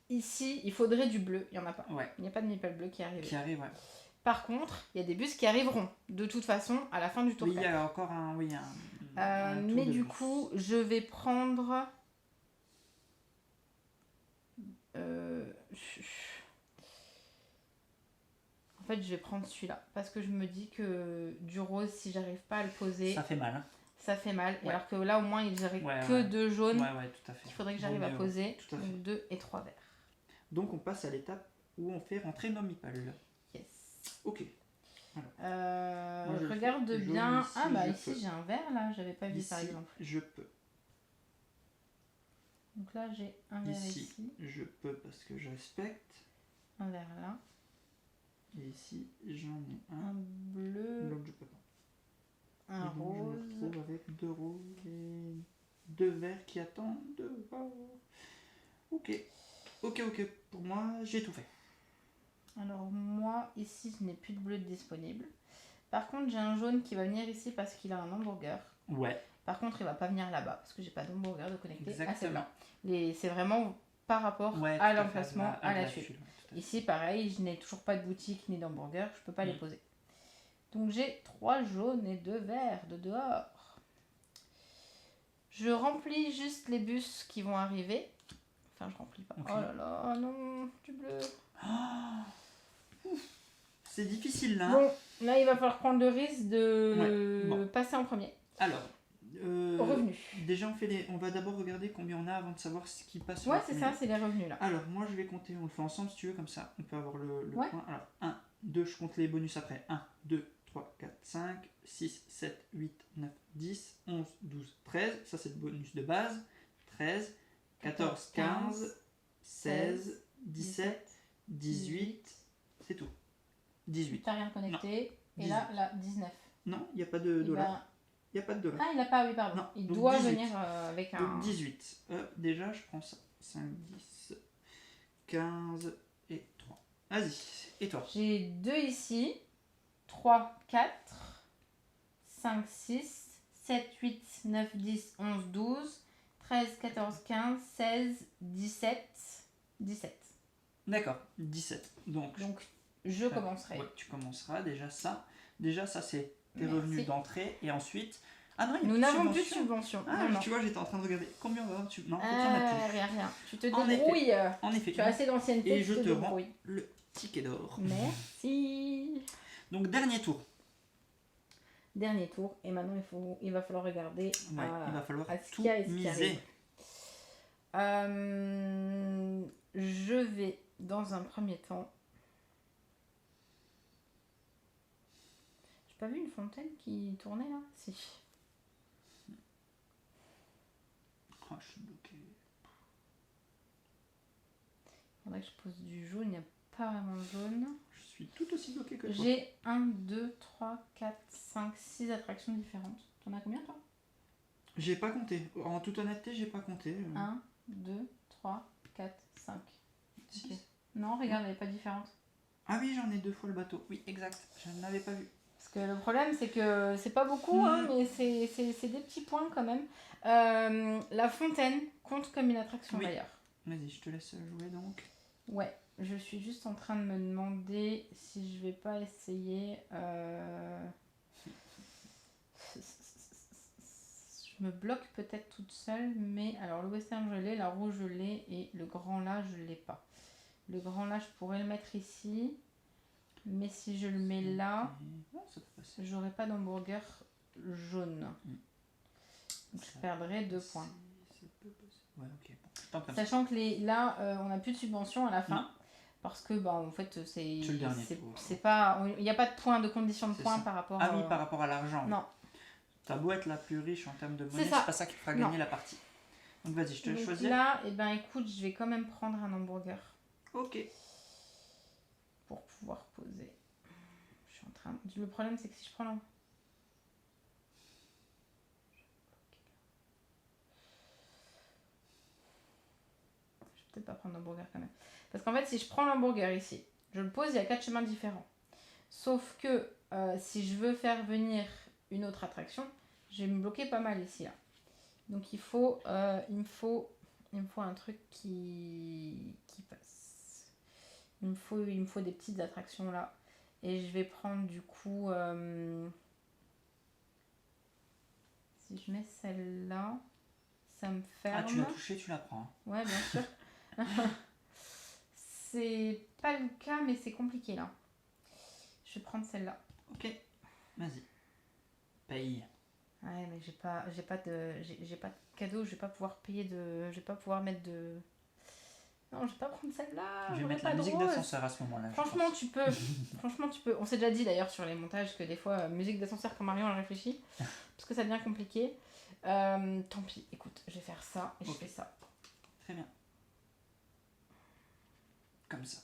ici il faudrait du bleu, il n'y en a pas. Ouais. Il n'y a pas de meeple bleu qui arrive. Ouais. Par contre, il y a des bus qui arriveront de toute façon à la fin du tour. Oui, il y a encore un... Oui, un tour mais de du bus. coup, je vais prendre... En fait, je vais prendre celui-là. Parce que je me dis que du rose, si j'arrive pas à le poser... Ça fait mal. Hein. Ça fait mal. Ouais. Alors que là, au moins, il n'y aurait que 2 jaunes. Ouais, tout à fait. Il faudrait que j'arrive à poser. Tout à fait. Donc 2 et 3 verts. Donc on passe à l'étape où on fait rentrer nos meeples. Yes. Ok. Je regarde bien. Ici, ah bah ici j'ai un vert là, j'avais pas vu ici, par exemple. Je peux. Donc là j'ai un vert ici. Je peux parce que je respecte. Un vert là. Et ici j'en ai un bleu. L'autre je peux pas. Un rose. Je me retrouve avec 2 roses et 2 verts qui attendent dehors. Ok. Pour moi j'ai tout fait. Alors moi ici je n'ai plus de bleu disponible. Par contre j'ai un jaune qui va venir ici parce qu'il a un hamburger. Ouais. Par contre il va pas venir là-bas parce que j'ai pas d'hamburger de connecté. Exactement. Ah c'est blanc. C'est vraiment par rapport à l'emplacement, à la tuile. Ici pareil, je n'ai toujours pas de boutique ni d'hamburger, je peux pas les poser. Donc j'ai 3 jaunes et 2 verts de dehors. Je remplis juste les bus qui vont arriver. Enfin, je remplis pas. Ok. Oh là là, non, du bleu. C'est difficile là. Bon, là, il va falloir prendre le risque de Ouais, bon. passer en premier. Alors, Revenus. déjà on va d'abord regarder combien on a avant de savoir ce qui passe. Ouais, c'est ça, c'est les revenus là. Alors, moi je vais compter, on le fait ensemble si tu veux, comme ça on peut avoir le Ouais. point. Alors, 1, 2, je compte les bonus après. 1, 2, 3, 4, 5, 6, 7, 8, 9, 10, 11, 12, 13. Ça c'est le bonus de base. 13, 14, 15, 16, 17, 18. C'est tout. 18. T'as rien connecté. Non. Et là, 19. Non, il n'y a pas de Il dollars. va- Il n'y a pas de dollars. Ah, il n'a pas, oui, pardon. Non, Il donc doit 18. venir avec un. Donc 18. Déjà, je prends ça. 5, 10, 15 et 3. Vas-y. Et toi? J'ai 2 ici. 3, 4, 5, 6, 7, 8, 9, 10, 11, 12, 13, 14, 15, 16, 17, 17. D'accord, 17. Donc Je commencerai. ouais, tu commenceras. Déjà, ça c'est tes Merci. revenus d'entrée. Et ensuite. Ah non, il y a Nous plus de n'avons plus de subvention. subvention. Ah, Non, non. tu vois, j'étais en train de regarder. Combien on va avoir de subvention? Non, en fait, il y en a plus. Rien. Tu te En débrouilles. En effet. Tu as assez d'ancienneté. Et tu je te rends débrouilles. le ticket d'or. Merci. Donc, dernier tour. Dernier tour. Et maintenant, il va falloir regarder Ouais, il va falloir à ce tout qu'il y a et ce qui miser. arrive. Je vais, dans un premier temps... J'ai pas vu une fontaine qui tournait là? Si. Oh, je suis bloqué. Il faudrait que je pose du jaune. Il n'y a pas vraiment de jaune. Je suis tout aussi bloqué que toi. J'ai 1, 2, 3, 4, 5, 6 attractions différentes. T'en as combien toi? J'ai pas compté. En toute honnêteté, j'ai pas compté. 1, 2, 3, 4, 5. Six. Ok. Non, regarde, elle n'est pas différente. Ah oui, j'en ai 2 fois le bateau. Oui, exact. Je ne l'avais pas vu. Parce que le problème, c'est que c'est pas beaucoup, hein, mais c'est des petits points quand même. La fontaine compte comme une attraction Oui. d'ailleurs. Vas-y, je te laisse jouer donc. Ouais, je suis juste en train de me demander si je vais pas essayer. Je me bloque peut-être toute seule, mais alors le western je l'ai, la rouge je l'ai et le grand là je l'ai pas. Le grand là je pourrais le mettre ici, mais si je le mets là, Oh, ça peut passer. j'aurai pas d'hamburger jaune. Donc je perdrai 2 points. Ça peut passer. Ouais, ok. Bon. Tant comme Sachant que là, on n'a plus de subvention à la fin. Non. Parce que, bah, en fait, c'est le dernier tour. c'est pas... Il n'y a pas de point de condition de C'est points ça. par rapport Ah oui, par rapport à l'argent. Non. T'as beau être la plus riche en termes de monnaie, C'est c'est ça. pas ça qui fera gagner la partie. Donc vas-y, je te laisse Donc choisir. là, eh ben, écoute, je vais quand même prendre un hamburger Ok. pour pouvoir poser. Je suis en train... Le problème, c'est que si je prends Je vais peut-être pas prendre l'hamburger quand même. Parce qu'en fait, si je prends l'hamburger ici, je le pose, il y a 4 chemins différents. Sauf que si je veux faire venir une autre attraction, je vais me bloquer pas mal ici là. Donc il me faut un truc qui passe. Il me faut des petites attractions là. Et je vais prendre du coup si je mets celle-là, ça me ferme. Ah, tu l'as touché, tu la prends. Ouais, bien sûr. C'est pas le cas, mais c'est compliqué là. Je vais prendre celle-là. Ok. Vas-y. Paye. Ouais, mais j'ai pas de cadeau, je vais pas pouvoir payer de, je vais pas pouvoir mettre de. Non, je vais pas prendre celle-là. Je vais j'aurai mettre pas la de musique rose. d'ascenseur à ce moment-là. je Franchement, pense. tu peux. Franchement, tu peux. On s'est déjà dit d'ailleurs sur les montages que des fois, musique d'ascenseur quand Marion elle réfléchit, parce que ça devient compliqué. Tant pis. Écoute, je vais faire ça et Ok. je fais ça. Très bien. Comme ça.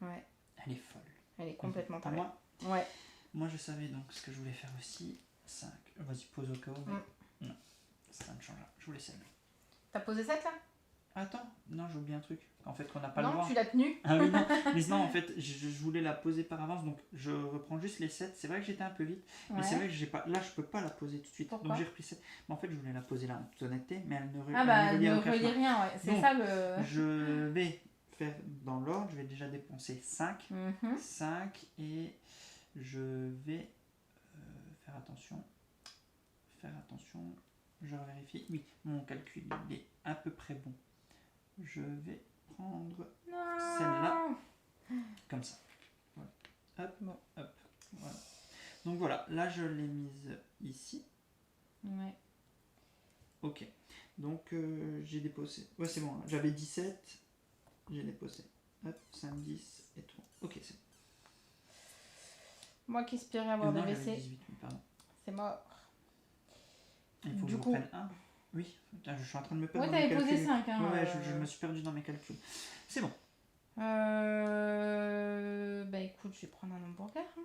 Ouais. Elle est folle. Elle est complètement Pour tarée. moi, Ouais. moi, je savais donc ce que je voulais faire aussi. 5. Vas-y, pose au cas où. mais Non, ça ne change rien. Je voulais celle. T'as posé cette là? Attends, non, j'ai oublié un truc. En fait, qu'on n'a pas le Non, droit. tu l'as tenue. Ah oui, non. Mais non, en fait, je voulais la poser par avance, donc je reprends juste les 7. C'est vrai que j'étais un peu vite, mais c'est vrai que j'ai pas. Là, je peux pas la poser tout de suite. Pourquoi? Donc j'ai repris 7. Mais en fait, je voulais la poser là en toute honnêteté, mais elle ne Ah bah, elle elle ne aucun relie chemin. rien, ouais. C'est Donc, ça le. Je vais faire dans l'ordre. Je vais déjà dépenser 5. Mhm. 5 et je vais faire attention. Je vérifie. Oui, mon calcul il est à peu près bon. Je vais prendre celle-là. Comme ça. Voilà. Hop, Bon. hop. Voilà. Donc voilà, là je l'ai mise ici. Ouais. Ok. Donc j'ai déposé. Ouais, c'est bon. Hein. J'avais 17. J'ai déposé. Hop, 5, 10 et 3. Ok, c'est bon. Moi qui espérais avoir non, des j'avais WC, 18, pardon. c'est mort. Il faut Du que je coup- prenne un. Oui, putain, je suis en train de me perdre Ouais, dans mes t'avais posé calculs. 5. Hein, Ouais, je me suis perdu dans mes calculs. C'est bon. Bah écoute, je vais prendre un hamburger. Hein.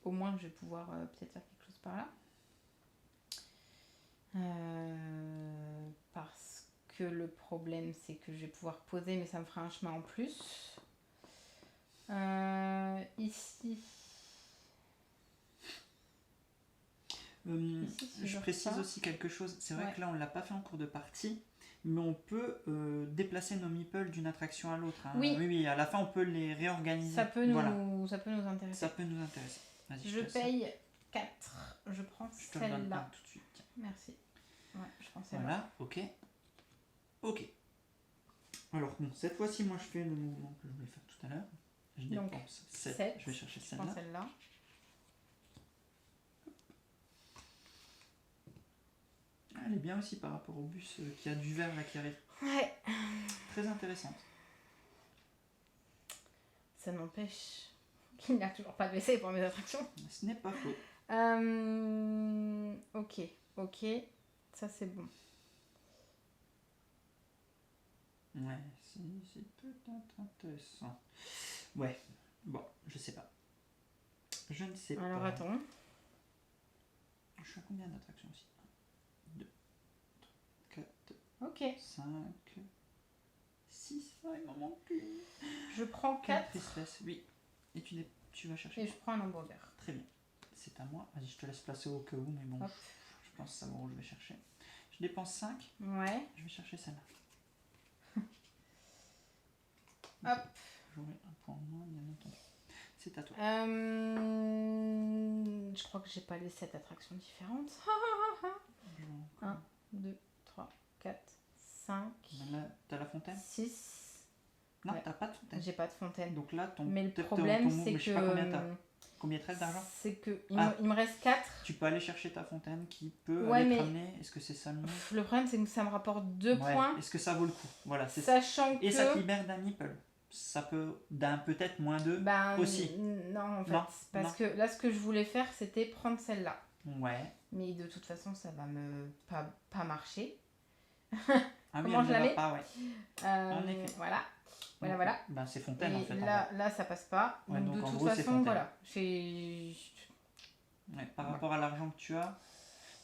Au moins, je vais pouvoir peut-être faire quelque chose par là. Parce que le problème, c'est que je vais pouvoir poser, mais ça me fera un chemin en plus. Ici. Ici, si je précise aussi quelque chose. C'est vrai que là, on ne l'a pas fait en cours de partie, mais on peut déplacer nos meeples d'une attraction à l'autre. Hein. Oui, à la fin, on peut les réorganiser. Ça peut nous intéresser. Ça peut nous intéresser. Vas-y, je paye 4. Je prends je te le donne celle-là. tout de suite. Tiens. Merci. Ouais, je prends celle-là. Voilà, ok. Ok. Alors, bon, cette fois-ci, moi, je fais le mouvement que je voulais faire tout à l'heure. Je dépense 7. Je vais chercher celle-là. Je prends celle-là. Elle est bien aussi par rapport au bus qui a du verre là qui arrive. Ouais. Très intéressante. Ça n'empêche qu'il n'y a toujours pas de WC pour mes attractions. Ce n'est pas faux. Ok. Ça c'est bon. Ouais, c'est peut-être intéressant. Ouais, bon, je sais pas. Je ne sais pas. Alors attends. Je suis à combien d'attractions aussi 1, 2, 3, 4, Ok. 5, 6. Oh, il m'en manque une. Je prends 4. Tristesse, oui. Et tu vas chercher. Et je prends un hamburger. Très bien. C'est à moi. Vas-y, je te laisse placer au cas où, mais bon, Hop. je pense savoir où je vais chercher. Je dépense 5. Ouais. Je vais chercher celle-là. Hop. J'aurai un point en moins, bien entendu. C'est à toi. Je crois que j'ai pas les 7 attractions différentes. 1, 2, 3, 4, 5. Là, t'as la fontaine 6. Non, Ouais. t'as pas de fontaine. J'ai pas de fontaine. Donc là, Mais le problème, c'est je sais pas que. combien t'as. Combien il te reste d'argent C'est que il me reste 4. Tu peux aller chercher ta fontaine qui peut aller te ramener. Est-ce que c'est ça le mieux Le problème, c'est que ça me rapporte 2 points. Est-ce que ça vaut le coup Voilà, c'est Sachant que. Et ça te libère d'un meeple. Ça peut. D'un peut-être moins 2 aussi. Non, en fait. Non, parce que là, ce que je voulais faire, c'était prendre celle-là. Ouais. Mais de toute façon, ça va pas marcher. Ah Comment oui, je la mets pas, ouais. En effet. Voilà. Donc, Voilà. Ben, c'est fontaine Et en fait. là, ça passe pas. Ouais, donc, de en toute gros, c'est façon, fontaine. voilà. Ouais, par rapport à l'argent que tu as,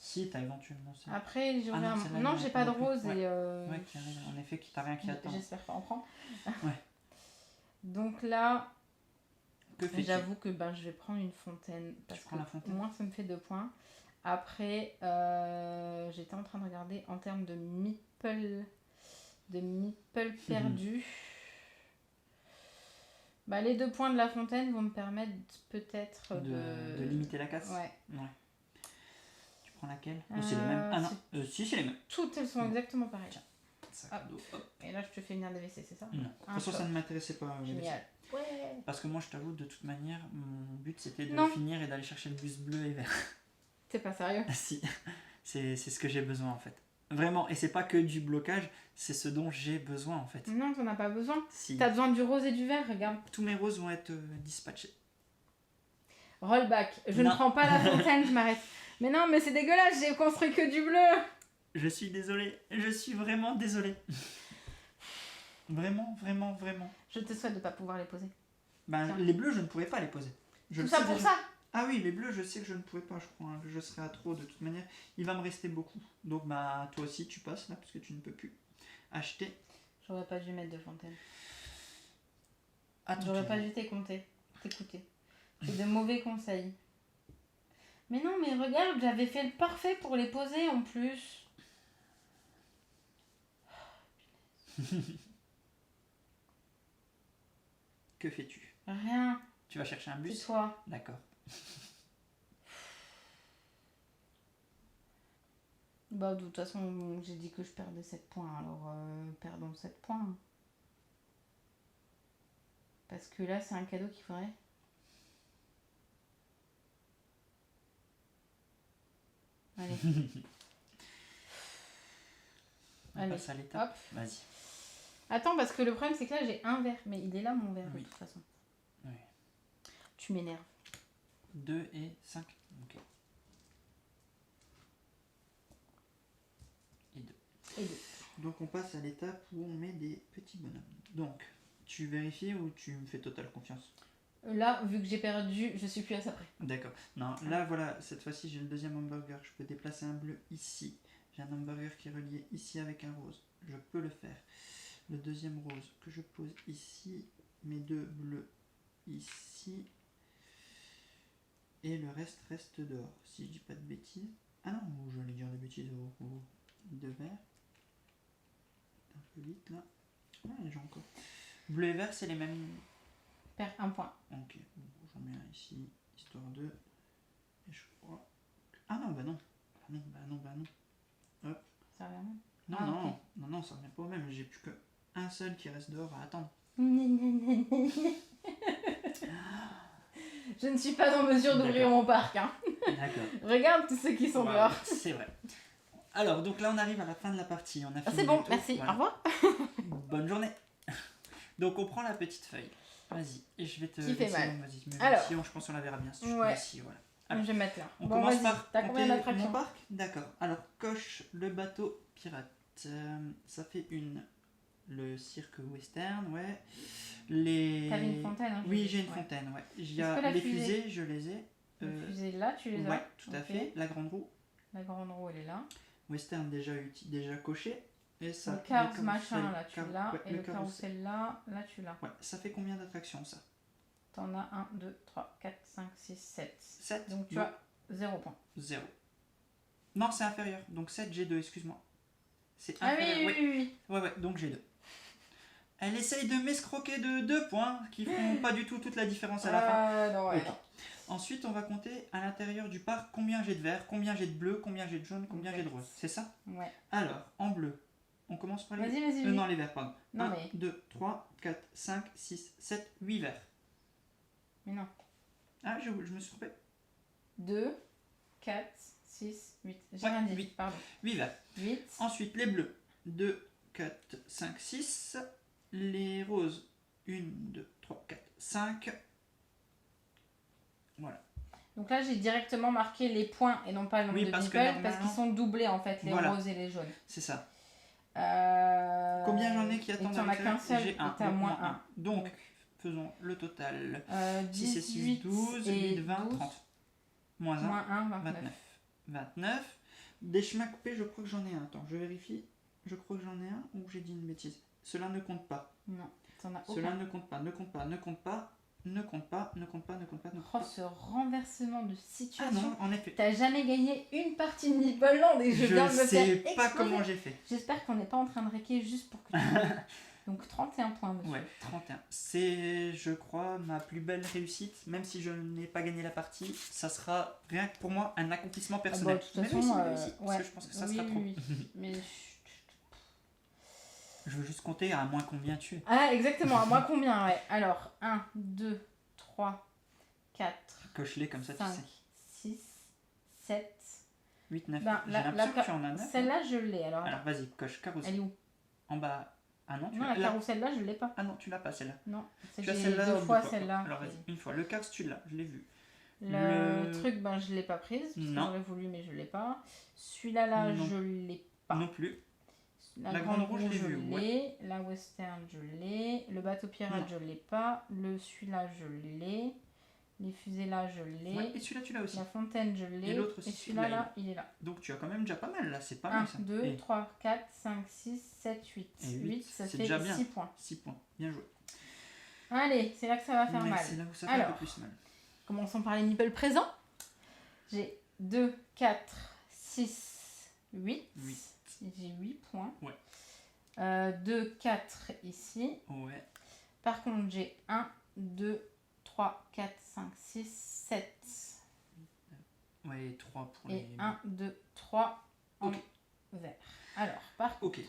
si t'as éventuellement ça. Après, j'aurais non, un... celle-là, Non, il y en a j'ai pas pas de non plus. rose Ouais. et. Ouais, qui arrive. En effet, t'as rien qui attend. J'espère pas en prendre. Ouais. Donc là, Que fais-tu j'avoue que je vais prendre une fontaine. Parce prends que la fontaine au moins, ça me fait 2 points. Après, j'étais en train de regarder en termes de meeple perdus. Les 2 points de la fontaine vont me permettre peut-être de limiter la casse. Ouais. Tu prends laquelle c'est les mêmes. Ah non, si c'est les mêmes. Toutes elles sont exactement pareilles. Tiens, sac à dos, hop. Et là, je te fais venir des WC, c'est ça? Non, de toute façon, ça ne m'intéressait pas. Génial. Ouais. Parce que moi, je t'avoue, de toute manière, mon but c'était de Non. finir et d'aller chercher le bus bleu et vert. T'es pas sérieux? Si, c'est ce que j'ai besoin en fait. Vraiment, et c'est pas que du blocage, c'est ce dont j'ai besoin en fait. Non, t'en as pas besoin. Si. T'as besoin du rose et du vert, regarde. Tous mes roses vont être dispatchés. Rollback. Je Non. ne prends pas la fontaine, je m'arrête. Mais non, mais c'est dégueulasse, j'ai construit que du bleu. Je suis désolé, je suis vraiment désolé. Vraiment. Je te souhaite de pas pouvoir les poser. Les bleus, je ne pourrais pas les poser. Tout ça pour ça? Ah oui, les bleus, je sais que je ne pourrais pas, je crois. Hein. Je serai à trop de toute manière. Il va me rester beaucoup. Donc, toi aussi, tu passes là, parce que tu ne peux plus acheter. J'aurais pas dû mettre de fontaine. Attends, J'aurais pas dû t'écouter. C'est de mauvais conseils. Mais non, mais regarde, j'avais fait le parfait pour les poser en plus. Que fais-tu? Rien. Tu vas chercher un bus? C'est toi. D'accord. Bah, de toute façon, j'ai dit que je perdais 7 points, alors perdons 7 points. Parce que là, c'est un cadeau qu'il faudrait. Allez. On Allez, passe à l'étape. hop. Vas-y. Attends, parce que le problème, c'est que là, j'ai un verre. Mais il est là, mon verre, Oui. de toute façon. Oui. Tu m'énerves. 2 et 5. Ok. Et 2. Et 2. Donc on passe à l'étape où on met des petits bonhommes. Donc, tu vérifies ou tu me fais totale confiance? Là, vu que j'ai perdu, je suis plus à ça près. D'accord. Non, là voilà, cette fois-ci j'ai le deuxième hamburger. Je peux déplacer un bleu ici. J'ai un hamburger qui est relié ici avec un rose. Je peux le faire. Le deuxième rose que je pose ici. Mes deux bleus ici. Et le reste dehors. Si je dis pas de bêtises. Ah non, je vais dire des bêtises au deux verts. Un peu vite là. Ouais, j'ai encore. Bleu et vert, c'est les mêmes. Perds un point. Ok, bon, j'en mets un ici, histoire de. Et je crois. Ah non, bah non. Bah non. Hop. Ça revient même. Non, Ah, non, ok. non, ça revient pas au même. J'ai plus qu'un seul qui reste dehors à attendre. Je ne suis pas en mesure d'ouvrir D'accord. mon parc. Hein. D'accord. Regarde tous ceux qui sont Ouais, dehors. c'est vrai. Alors, donc là, on arrive à la fin de la partie. On a Ah, fini. c'est bon, le tour. merci. Voilà. Au revoir. Bonne journée. Donc, on prend la petite feuille. Vas-y, et je vais te. Qui fait mal. Vas-y, mais Alors. ici, je pense qu'on la verra bien. Ouais. Ici, voilà. Je vais mettre là. On bon, commence vas-y. par T'as combien compter d'attractions? mon parc? D'accord. Alors, coche le bateau pirate. Ça fait une. Le cirque western, ouais. Les. T'avais une fontaine, hein, Oui, j'ai une ouais. fontaine, ouais. Il y Est-ce que a la les fusée- fusées, je les ai. La fusée là, tu les as? Ouais, tout à Ok. fait. La grande roue. La grande roue, elle est là. Western déjà coché. Et ça. Le cars les machin, carousels- là, tu car- l'as. ouais, Et le carrousel là, tu l'as. Ouais, ça fait combien d'attractions ça? T'en as 1, 2, 3, 4, 5, 6, 7. 7. Donc tu as 0 point. 0. Non, c'est inférieur. Donc 7, G2, excuse-moi. C'est Ah oui, inférieur. oui. Ouais, donc G2. Elle essaye de m'escroquer de 2 points qui font pas du tout toute la différence à la fin. Non, ouais, Ok. non. Ensuite, on va compter à l'intérieur du parc combien j'ai de vert, combien j'ai de bleu, combien j'ai de jaune, combien j'ai de rose. C'est ça? Ouais. Alors, en bleu, on commence par les... Vas-y. Non, les verts, pardon. Non, 1, mais- 2, 3, 4, 5, 6, 7, 8 verts. Mais non. Ah, je me suis trompé. 2, 4, 6, 8. J'ai Ouais, rien dit. 8. Pardon. 8 verts. 8. Ensuite, les bleus. 2, 4, 5, 6. Les roses. 1, 2, 3, 4, 5. Voilà. Donc là, j'ai directement marqué les points et non pas le nombre Oui, de parce que beeples parce normalement- qu'ils sont doublés en fait, les Voilà. roses et les jaunes. C'est ça. Combien Combien j'en ai qui attendent Et t'en as qu'un seul, J'ai et 1. t'as moins 1. Donc, faisons le total. 6 et 6, 18 12, et 8, 20, 12. 30. Moins 1, Moins 1, 29. 29. 29. Des chemins coupés, je crois que j'en ai un. Attends, je vérifie. Je crois que j'en ai un ou j'ai dit une bêtise. Cela ne compte pas. Non, t'en as Cela aucun. ne compte pas, ne compte pas, ne compte pas, ne compte pas, ne compte pas, ne compte pas, ne compte Oh, pas. ce renversement de Ah situation. non, en effet. T'as jamais gagné une partie de Nipple Land et je viens de me faire sais exploser. pas comment j'ai fait. J'espère qu'on n'est pas en train de réquer juste pour que tu... Donc 31 points, monsieur. Ouais, 31. C'est, je crois, ma plus belle réussite. Même si je n'ai pas gagné la partie, ça sera rien que pour moi un accomplissement Ah bah, personnel. de toute Mais façon, réussi, mais réussi, parce ouais. que je pense que ça Oui, sera trop. oui. Mais... Je veux juste compter à moins combien tu es. Ah, exactement. À moi combien, ouais. Alors, 1, 2, 3, 4, Coche-les comme ça, 5, tu sais. 6, 7. 8, 9. Ben, J'ai la- l'impression la- que tu en as 9. Celle-là, je l'ai. Alors, Alors vas-y, coche carrousel. elle est où? En bas. Ah non, tu Non, l'as. la carousel-là, je l'ai pas. Ah non, tu l'as pas celle-là. Non, c'est Tu as j'ai celle-là deux ou fois deux celle-là. Alors vas-y, une fois. Le cars, tu l'as, je l'ai vu. Le truc, ben je l'ai pas prise. Parce que Non. j'aurais voulu, mais je l'ai pas. Celui-là, là, Non. je l'ai pas. Non plus. La La grande grande rouge, rouge, je je l'ai vue, l'ai. La western, je l'ai. Le bateau pirate, Non. je l'ai pas. Celui-là, je l'ai. Les fusées là, je l'ai. Ouais, et celui-là, tu l'as aussi. La fontaine, je l'ai. Et l'autre aussi, celui-là, là, là, il est là. Donc tu as quand même déjà pas mal là, c'est pas 1, mal ça. 2, Et 3, 4, 5, 6, 7, 8. Et 8, ça c'est fait déjà bien. 6 points. 6 points, bien joué. Allez, c'est là que ça va faire Mais mal. c'est là où ça fait un Alors, peu plus mal. commençons par les nipples présents. J'ai 2, 4, 6, 8. 8. J'ai 8 points. Ouais. 2, 4 ici. Ouais. Par contre, j'ai 1, 2, 3, 4, 5, 6, 7. Ouais, 3 pour Et les. 1, 2, 3 en Ok. vert. Alors, par contre, Ok.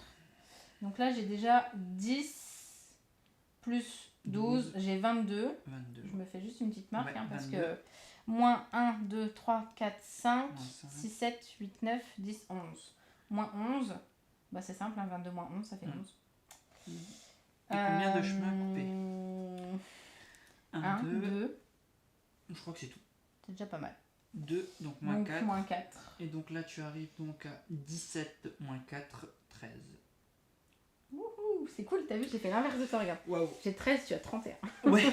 donc là j'ai déjà 10 plus 12, j'ai 22. 22. Je me fais juste une petite marque Ouais, parce 22. que moins 1, 2, 3, 4, 5, Moins 5. 6, 7, 8, 9, 10, 11. Moins 11, bah c'est simple, hein, 22 moins 11, ça fait 11. Et combien de chemins coupés 1, 2, Je crois que c'est tout. c'est déjà pas mal. 2, donc moins Donc 4. moins 4. Et donc là, tu arrives donc à 17 moins 4, 13. Wouhou, c'est cool, t'as vu, j'ai fait l'inverse de toi, regarde. Waouh. J'ai 13, tu as 31. Ouais,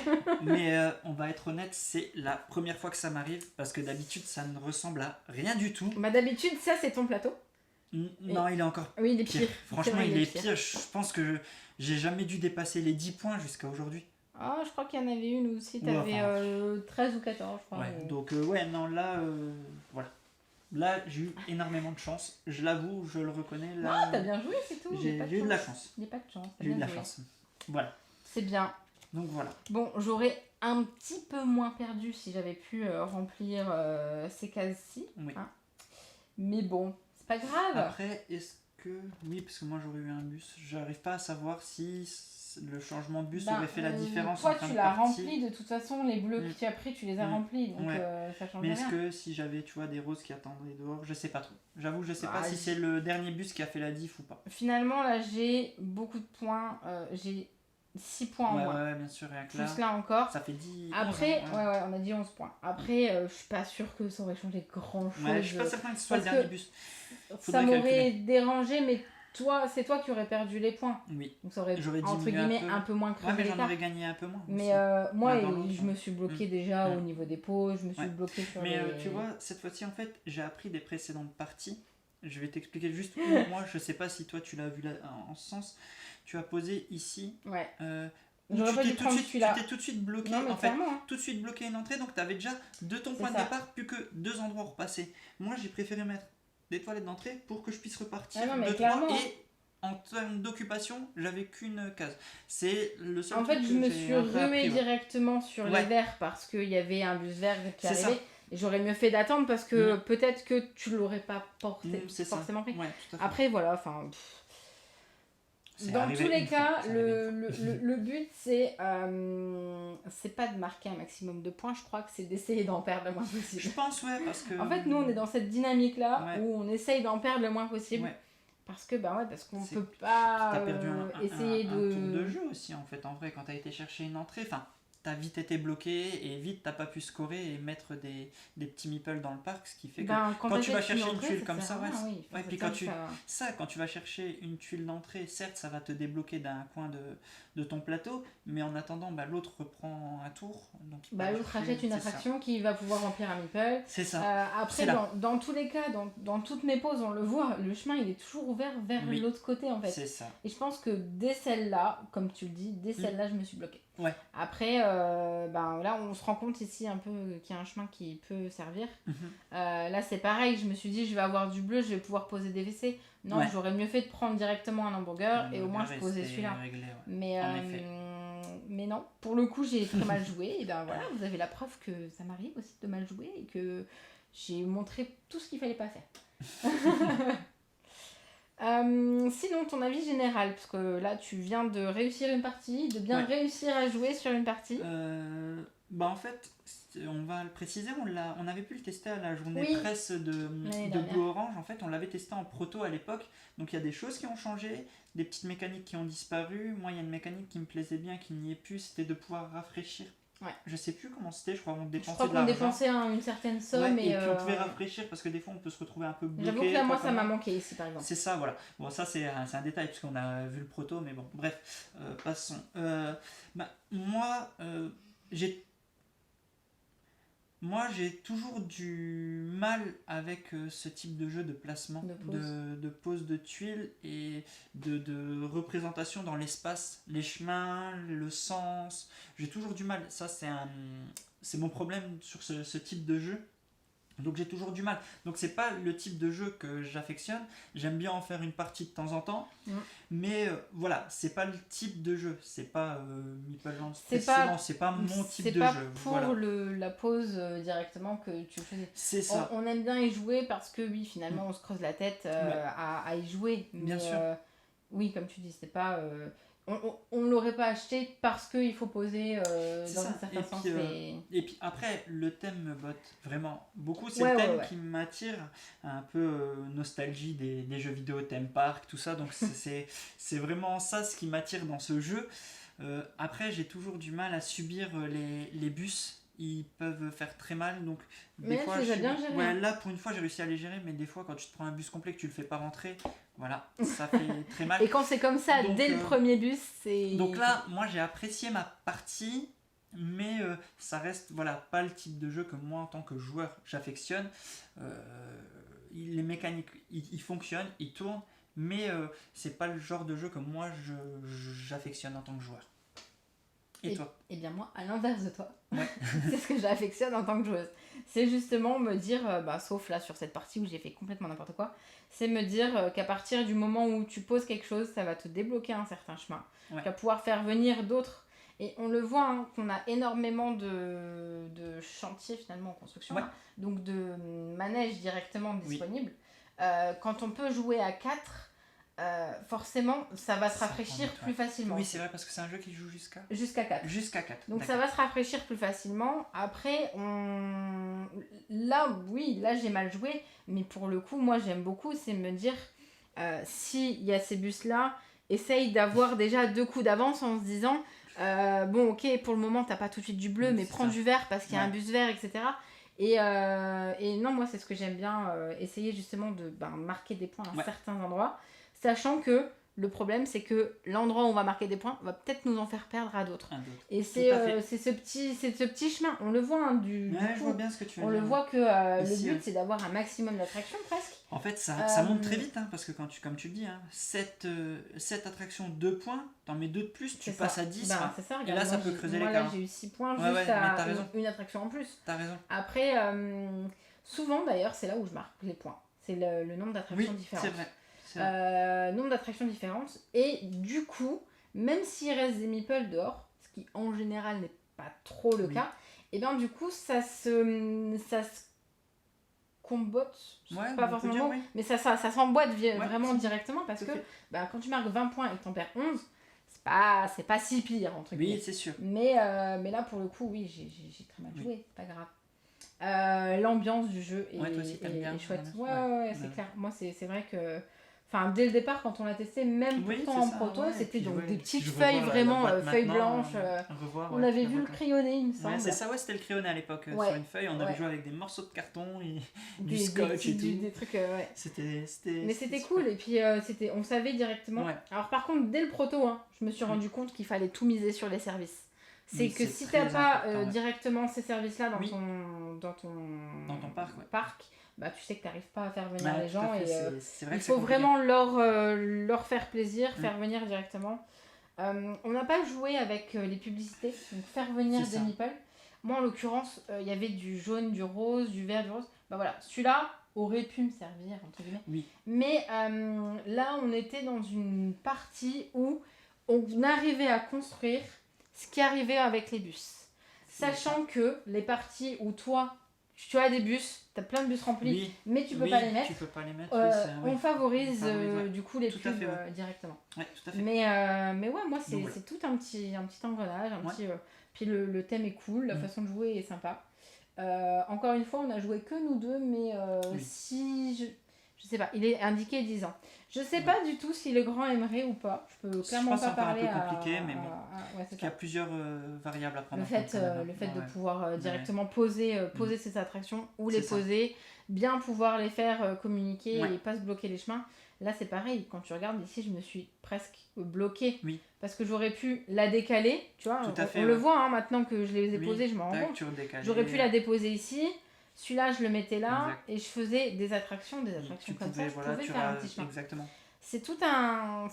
mais on va être honnête, c'est la première fois que ça m'arrive parce que d'habitude, ça ne ressemble à rien du tout. Bah d'habitude, ça c'est ton plateau. Non, il est encore Oui, il est pire. pire. Franchement, vrai, il est pire. Je pense que j'ai jamais dû dépasser les 10 points jusqu'à aujourd'hui. Ah, je crois qu'il y en avait une aussi, Ouais, t'avais enfin, 13 ou 14, je crois. Ouais, mais- donc ouais, non, là, voilà. Là, j'ai eu énormément de chance. Je l'avoue, je le reconnais. Là, Ah, t'as bien joué, c'est tout. j'ai eu de la chance. Il n'y a pas de chance. t'as J'ai eu de bien la joué. chance. Voilà. C'est bien. Donc voilà. Bon, j'aurais un petit peu moins perdu si j'avais pu remplir ces cases-ci. Oui. Hein. Mais bon, c'est pas grave. Après, est-ce que... Oui, parce que moi, j'aurais eu un bus. J'arrive pas à savoir si le changement de bus Ben, aurait fait la différence toi, en fin tu de l'as partie. rempli de toute façon, les bleus Mm. que tu as pris, tu les as Mm. remplis, donc Ouais. ça change Mais est-ce rien. que si j'avais, tu vois, des roses qui attendraient dehors, je sais pas trop. J'avoue, je sais pas Ah, si c'est le dernier bus qui a fait la diff ou pas. Finalement, là, j'ai beaucoup de points. J'ai 6 points en Ouais, moins. ouais, bien sûr, rien que là. Plus là encore. Ça fait 10. Après, 11, hein, ouais, on a dit 11 points. Après, je suis pas sûre que ça aurait changé grand chose. Ouais, je suis pas certain que ce soit le Parce dernier que bus. Ça Faudrait m'aurait calculer. dérangé, mais toi, c'est toi qui aurais perdu les points. Oui. Donc ça aurait, J'aurais entre diminué un guillemets, peu. un peu moins Ouais, crevé mais j'en l'écart. aurais gagné un peu moins. Mais aussi. moi, L'un dans l'autre, je hein. me suis bloquée déjà au niveau des pauses, je me suis Ouais. bloquée sur Mais les... tu vois, cette fois-ci, en fait, j'ai appris des précédentes parties. Je vais t'expliquer juste où moi, je sais pas si toi tu l'as vu là, en ce sens. Tu as posé ici. Ouais. Où J'aurais tu pas t'es dû tout de prendre suite, tu celui-là. t'es tout de suite bloqué. Non, mais En fait, clairement. Hein. tout de suite bloqué une entrée, donc tu avais déjà de ton point de ça. départ plus que 2 endroits repassés. Moi, j'ai préféré mettre des toilettes d'entrée pour que je puisse repartir Ah non, mais de clairement. 3 et en termes d'occupation, j'avais qu'une case. C'est le seul En truc fait, que je me j'ai suis un peu ruée appris, ouais. directement sur les Ouais. verts parce qu'il y avait un bus vert qui C'est ça. arrivait. Et j'aurais mieux fait d'attendre parce que peut-être que tu l'aurais pas C'est ça. forcément pris. Ouais, tout à fait. Après, voilà, enfin... C'est Dans arrivé tous les une fois, cas, c'est arrivé une fois. le but, c'est pas de marquer un maximum de points, je crois que c'est d'essayer d'en perdre le moins possible. Je pense, ouais, parce que. En fait, nous, on est dans cette dynamique-là Ouais. où on essaye d'en perdre le moins possible. Ouais. Parce que, parce qu'on C'est- peut pas T'as perdu essayer un de... tour de jeu aussi, en fait, en vrai, quand t'as été chercher une entrée. Enfin, t'as vite été bloqué et vite t'as pas pu scorer et mettre des petits meeples dans le parc, ce qui fait que. Quand tu vas chercher une tuile comme ça, ouais. Ouais, puis quand tu. Ça, quand tu vas chercher une tuile d'entrée, certes, ça va te débloquer d'un coin de ton plateau, mais en attendant, l'autre reprend un tour. Donc l'autre achète une attraction qui va pouvoir remplir un meeple. C'est ça. Après, dans tous les cas, dans toutes mes pauses, on le voit, le chemin il est toujours ouvert vers l'autre côté en fait. C'est ça. Et je pense que dès celle-là, comme tu le dis, dès celle-là, je me suis bloquée. Ouais. Après, là, on se rend compte ici un peu qu'il y a un chemin qui peut servir. Là, c'est pareil, je me suis dit, je vais avoir du bleu, je vais pouvoir poser des WC. Non, j'aurais mieux fait de prendre directement un hamburger et au moins je posais celui-là. Réglé, ouais. Mais non, pour le coup, j'ai très mal joué. Et voilà, vous avez la preuve que ça m'arrive aussi de mal jouer et que j'ai montré tout ce qu'il fallait pas faire. Sinon, ton avis général, parce que là, tu viens de réussir une partie, de bien réussir à jouer sur une partie. En fait, on va le préciser, on avait pu le tester à la journée presse de Blue Orange. En fait, on l'avait testé en proto à l'époque. Donc, il y a des choses qui ont changé, des petites mécaniques qui ont disparu. Moi, il y a une mécanique qui me plaisait bien, qui n'y est plus, c'était de pouvoir rafraîchir. Ouais. Je sais plus comment c'était, je crois qu'on dépensait de l'argent. Dépensait une certaine somme. Et puis on pouvait rafraîchir parce que des fois on peut se retrouver un peu bloqué. J'avoue que là, moi ça m'a manqué ici par exemple. C'est ça, voilà. Bon, ça c'est un détail puisqu'on a vu le proto, mais bon, bref, passons. Moi j'ai toujours du mal avec ce type de jeu de placement, de pose de tuiles et de représentation dans l'espace, les chemins, le sens. J'ai toujours du mal. Ça c'est mon problème sur ce type de jeu. Donc j'ai toujours du mal. Donc c'est pas le type de jeu que j'affectionne. J'aime bien en faire une partie de temps en temps. Mais voilà, c'est pas le type de jeu. C'est pas Meeple Land précisément. C'est pas mon type de jeu. C'est pas pour la pause directement que tu le faisais. C'est ça. On aime bien y jouer parce que oui, finalement, on se creuse la tête à y jouer. Mais, bien sûr. Oui, comme tu dis, c'est pas... on l'aurait pas acheté parce qu'il faut poser dans un certain sens. Et puis après, le thème me botte vraiment beaucoup. C'est le thème qui m'attire, un peu nostalgie des jeux vidéo, thème park, tout ça. Donc c'est vraiment ça ce qui m'attire dans ce jeu. Après, j'ai toujours du mal à subir les bus. Ils peuvent faire très mal, donc des fois là pour une fois j'ai réussi à les gérer, mais des fois quand tu te prends un bus complet que tu le fais pas rentrer, voilà, ça fait très mal. Et quand c'est comme ça, donc, dès le premier bus, c'est... Donc là, moi j'ai apprécié ma partie, mais ça reste pas le type de jeu que moi en tant que joueur j'affectionne. Les mécaniques, ils fonctionnent, ils tournent, mais c'est pas le genre de jeu que moi j'affectionne en tant que joueur. Et toi ? Eh bien moi, à l'inverse de toi, c'est ce que j'affectionne en tant que joueuse. C'est justement me dire, sauf là sur cette partie où j'ai fait complètement n'importe quoi, c'est me dire qu'à partir du moment où tu poses quelque chose, ça va te débloquer un certain chemin. Tu vas pouvoir faire venir d'autres. Et on le voit, qu'on a énormément de chantiers finalement en construction, donc de manèges directement disponibles. Quand on peut jouer à 4, forcément ça va se rafraîchir plus facilement. Oui, c'est vrai, parce que c'est un jeu qui joue jusqu'à 4. Jusqu'à 4. Donc ça va se rafraîchir plus facilement. Après, là j'ai mal joué, mais pour le coup, moi j'aime beaucoup, c'est me dire, s'il y a ces bus-là, essaye d'avoir déjà 2 coups d'avance en se disant, bon ok, pour le moment t'as pas tout de suite du bleu, mais prends du vert parce qu'il y a un bus vert, etc. Et non, moi c'est ce que j'aime bien, essayer justement de marquer des points à certains endroits, sachant que le problème c'est que l'endroit où on va marquer des points va peut-être nous en faire perdre à d'autres. Et c'est ce petit chemin, on le voit du coup, je vois bien ce que tu veux on dire. Le voit que le but c'est d'avoir un maximum d'attractions presque. En fait ça monte très vite, parce que comme tu le dis, 7 attractions 2 points, t'en mets 2 de plus, tu passes à 10, c'est ça, regarde, et là ça peut creuser l'écart. Moi là j'ai eu 6 points juste à une attraction en plus. T'as raison. Après, souvent d'ailleurs c'est là où je marque les points, c'est le nombre d'attractions différentes. C'est vrai. Nombre d'attractions différentes, et du coup même s'il reste des meeples dehors, ce qui en général n'est pas trop le cas, et bien du coup ça se combote, pas forcément, mais ça s'emboîte vraiment directement, parce que quand tu marques 20 points et que t'en perds 11, c'est pas si pire entre guillemets. Oui, c'est sûr. Mais là pour le coup, j'ai très mal joué, c'est pas grave. L'ambiance du jeu est chouette. C'est clair. Moi c'est vrai que dès le départ, quand on l'a testé, même pourtant en proto, c'était donc des petites feuilles vraiment, feuilles blanches. On avait vu le crayonné, il me semble. C'est ça, c'était le crayonné à l'époque. Sur une feuille, on avait joué avec des morceaux de carton, et du scotch et tout. Des trucs, Mais c'était cool, et puis on savait directement. Alors par contre, dès le proto, je me suis rendu compte qu'il fallait tout miser sur les services. C'est que si t'as pas directement ces services-là dans ton parc, tu sais que tu n'arrives pas à faire venir les gens, et il faut vraiment leur faire plaisir, faire venir directement. On n'a pas joué avec les publicités, donc faire venir des meeples. Moi en l'occurrence, il y avait du jaune, du rose, du vert, du rose. Celui-là aurait pu me servir, entre guillemets. Oui. Mais là, on était dans une partie où on arrivait à construire ce qui arrivait avec les bus. Sachant que les parties où toi, tu as des bus, tu as plein de bus remplis, mais tu peux pas les mettre. On favorise du coup les pubs directement. Ouais, tout à fait. Mais moi c'est tout un petit engrenage, puis le thème est cool, la façon de jouer est sympa. Encore une fois, on a joué que nous deux, mais si je sais pas, il est indiqué 10 ans. Je sais pas du tout si le grand aimerait ou pas. Je peux clairement pas parler. C'est un peu compliqué, mais bon. Il y a plusieurs variables à prendre en compte. Le fait de pouvoir directement poser ces attractions, ou les poser, bien pouvoir les faire communiquer et pas se bloquer les chemins. Là, c'est pareil. Quand tu regardes ici, je me suis presque bloquée. Oui. Parce que j'aurais pu la décaler. Tu vois, on le voit maintenant que je les ai posées, je m'en rends compte. J'aurais pu la déposer ici. Celui-là, je le mettais là, et je faisais des attractions comme ça. Je pouvais faire un petit chemin. Exactement. C'est tout un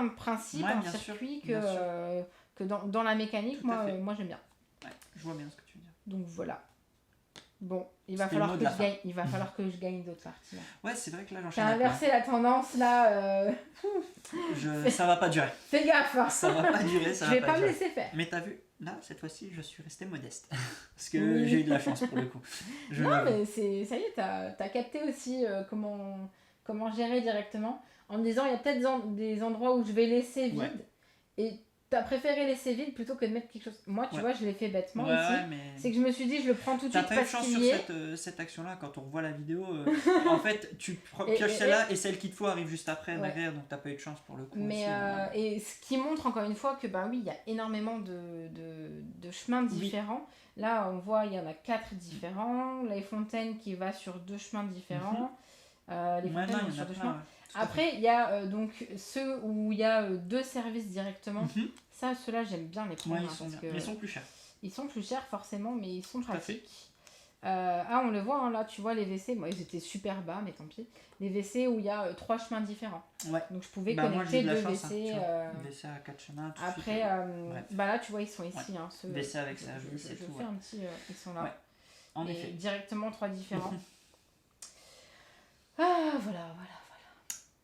principe, un circuit que dans la mécanique, moi j'aime bien. Ouais, je vois bien ce que tu veux dire. Donc voilà. Bon, il va C'était le falloir mot que de la je fin. gagne. Il va falloir que je gagne d'autres parties. Là. Ouais, c'est vrai que là, T'as j'enchaîne. inversé la tendance là. Ça va pas durer. Fais gaffe. Hein. Ça va pas durer, ça Je va vais pas pas me durer. laisser faire. Mais t'as vu, là, cette fois-ci, je suis resté modeste. Parce que Oui. j'ai eu de la chance pour le coup. Je Non, l'avoue. mais ça y est, t'as capté aussi comment gérer directement. En me disant, il y a peut-être des endroits où je vais laisser vide. Ouais. Et t'as préféré laisser vide plutôt que de mettre quelque chose. Moi, tu Ouais. vois, je l'ai fait bêtement Ouais, ici. ouais, mais... C'est que je me suis dit, je le prends tout de T'as suite pas eu de parce chance qu'il sur y est. cette action-là quand on revoit la vidéo. En fait, tu pioches et- celle-là et celle qu'il te faut arrive juste après Ouais. derrière, donc t'as pas eu de chance pour le coup. Mais aussi, et ce qui montre encore une fois que bah oui, il y a énormément de chemins Oui. différents. Là, on voit, il y en a 4 différents. Les fontaines qui va sur 2 chemins différents. Les Ouais, fontaines non, vont il y en sur a 2 plein, chemins. ouais. Tout à fait. Après, il y a donc ceux où il y a 2 services directement. Mhm. Ça, ceux-là, j'aime bien les prendre. Ouais, ils hein, sont parce bien. que Mais ils sont plus chers. ils sont plus chers forcément, mais ils sont à fait. pratiques. On le voit, hein, là, tu vois, les WC, moi, ils étaient super bas, mais tant pis. Les WC où il y a 3 chemins différents. Ouais. Donc, je pouvais Bah, moi, j'ai connecter eu de la 2 chance. Hein, WC. tu vois. WC à 4 chemins, tout de suite. Après, Bref. bah là, tu vois, ils sont ici. Hein, ceux, WC avec sa joue, je c'est tout, fais ouais. un petit... ils sont là. Ouais. En Et effet. directement 3 différents. Ah, voilà.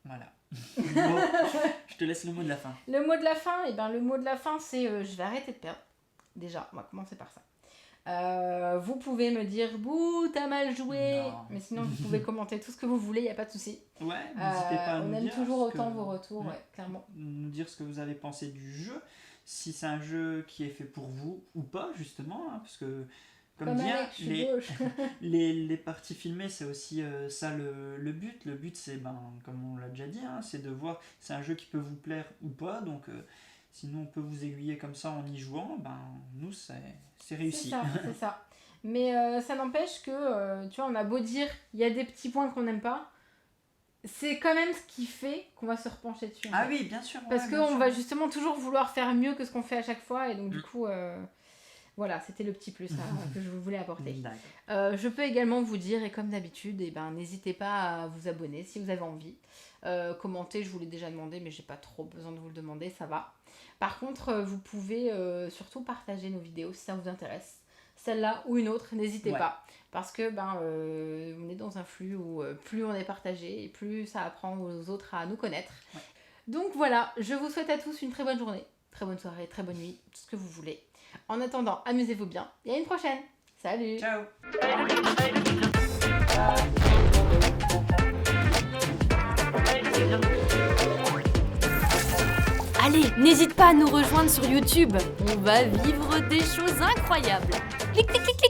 Voilà. Bon, je te laisse le mot de la fin. Le mot de la fin, le mot de la fin, c'est je vais arrêter de perdre. Déjà, on va commencer par ça. Vous pouvez me dire, bouh, t'as mal joué. Non. Mais sinon, vous pouvez commenter tout ce que vous voulez, il n'y a pas de souci. Ouais, n'hésitez pas à On nous aime dire toujours ce autant que- vos retours, Ouais. ouais, clairement. Nous dire ce que vous avez pensé du jeu, si c'est un jeu qui est fait pour vous ou pas, justement, hein, parce que, comme dit, Alex, je suis gauche. les parties filmées, c'est aussi ça le but. Le but, c'est, comme on l'a déjà dit, hein, c'est de voir, c'est un jeu qui peut vous plaire ou pas, donc sinon on peut vous aiguiller comme ça en y jouant, nous, c'est réussi. C'est ça. Mais ça n'empêche que, tu vois, on a beau dire, il y a des petits points qu'on n'aime pas, c'est quand même ce qui fait qu'on va se repencher dessus. en Ah fait. oui, bien sûr. Parce ouais, bien qu'on sûr. va justement toujours vouloir faire mieux que ce qu'on fait à chaque fois, et donc du coup, voilà, c'était le petit plus que je voulais apporter. D'accord. Je peux également vous dire, et comme d'habitude, n'hésitez pas à vous abonner si vous avez envie. Commenter, je vous l'ai déjà demandé, mais j'ai pas trop besoin de vous le demander, ça va. Par contre, vous pouvez surtout partager nos vidéos si ça vous intéresse. Celle-là ou une autre, n'hésitez Ouais. pas. Parce que on est dans un flux où plus on est partagé et plus ça apprend aux autres à nous connaître. Ouais. Donc voilà, je vous souhaite à tous une très bonne journée, très bonne soirée, très bonne nuit, tout ce que vous voulez. En attendant, amusez-vous bien et à une prochaine. Salut! Ciao. Allez, n'hésite pas à nous rejoindre sur YouTube. On va vivre des choses incroyables. Clic, clic, clic, clic.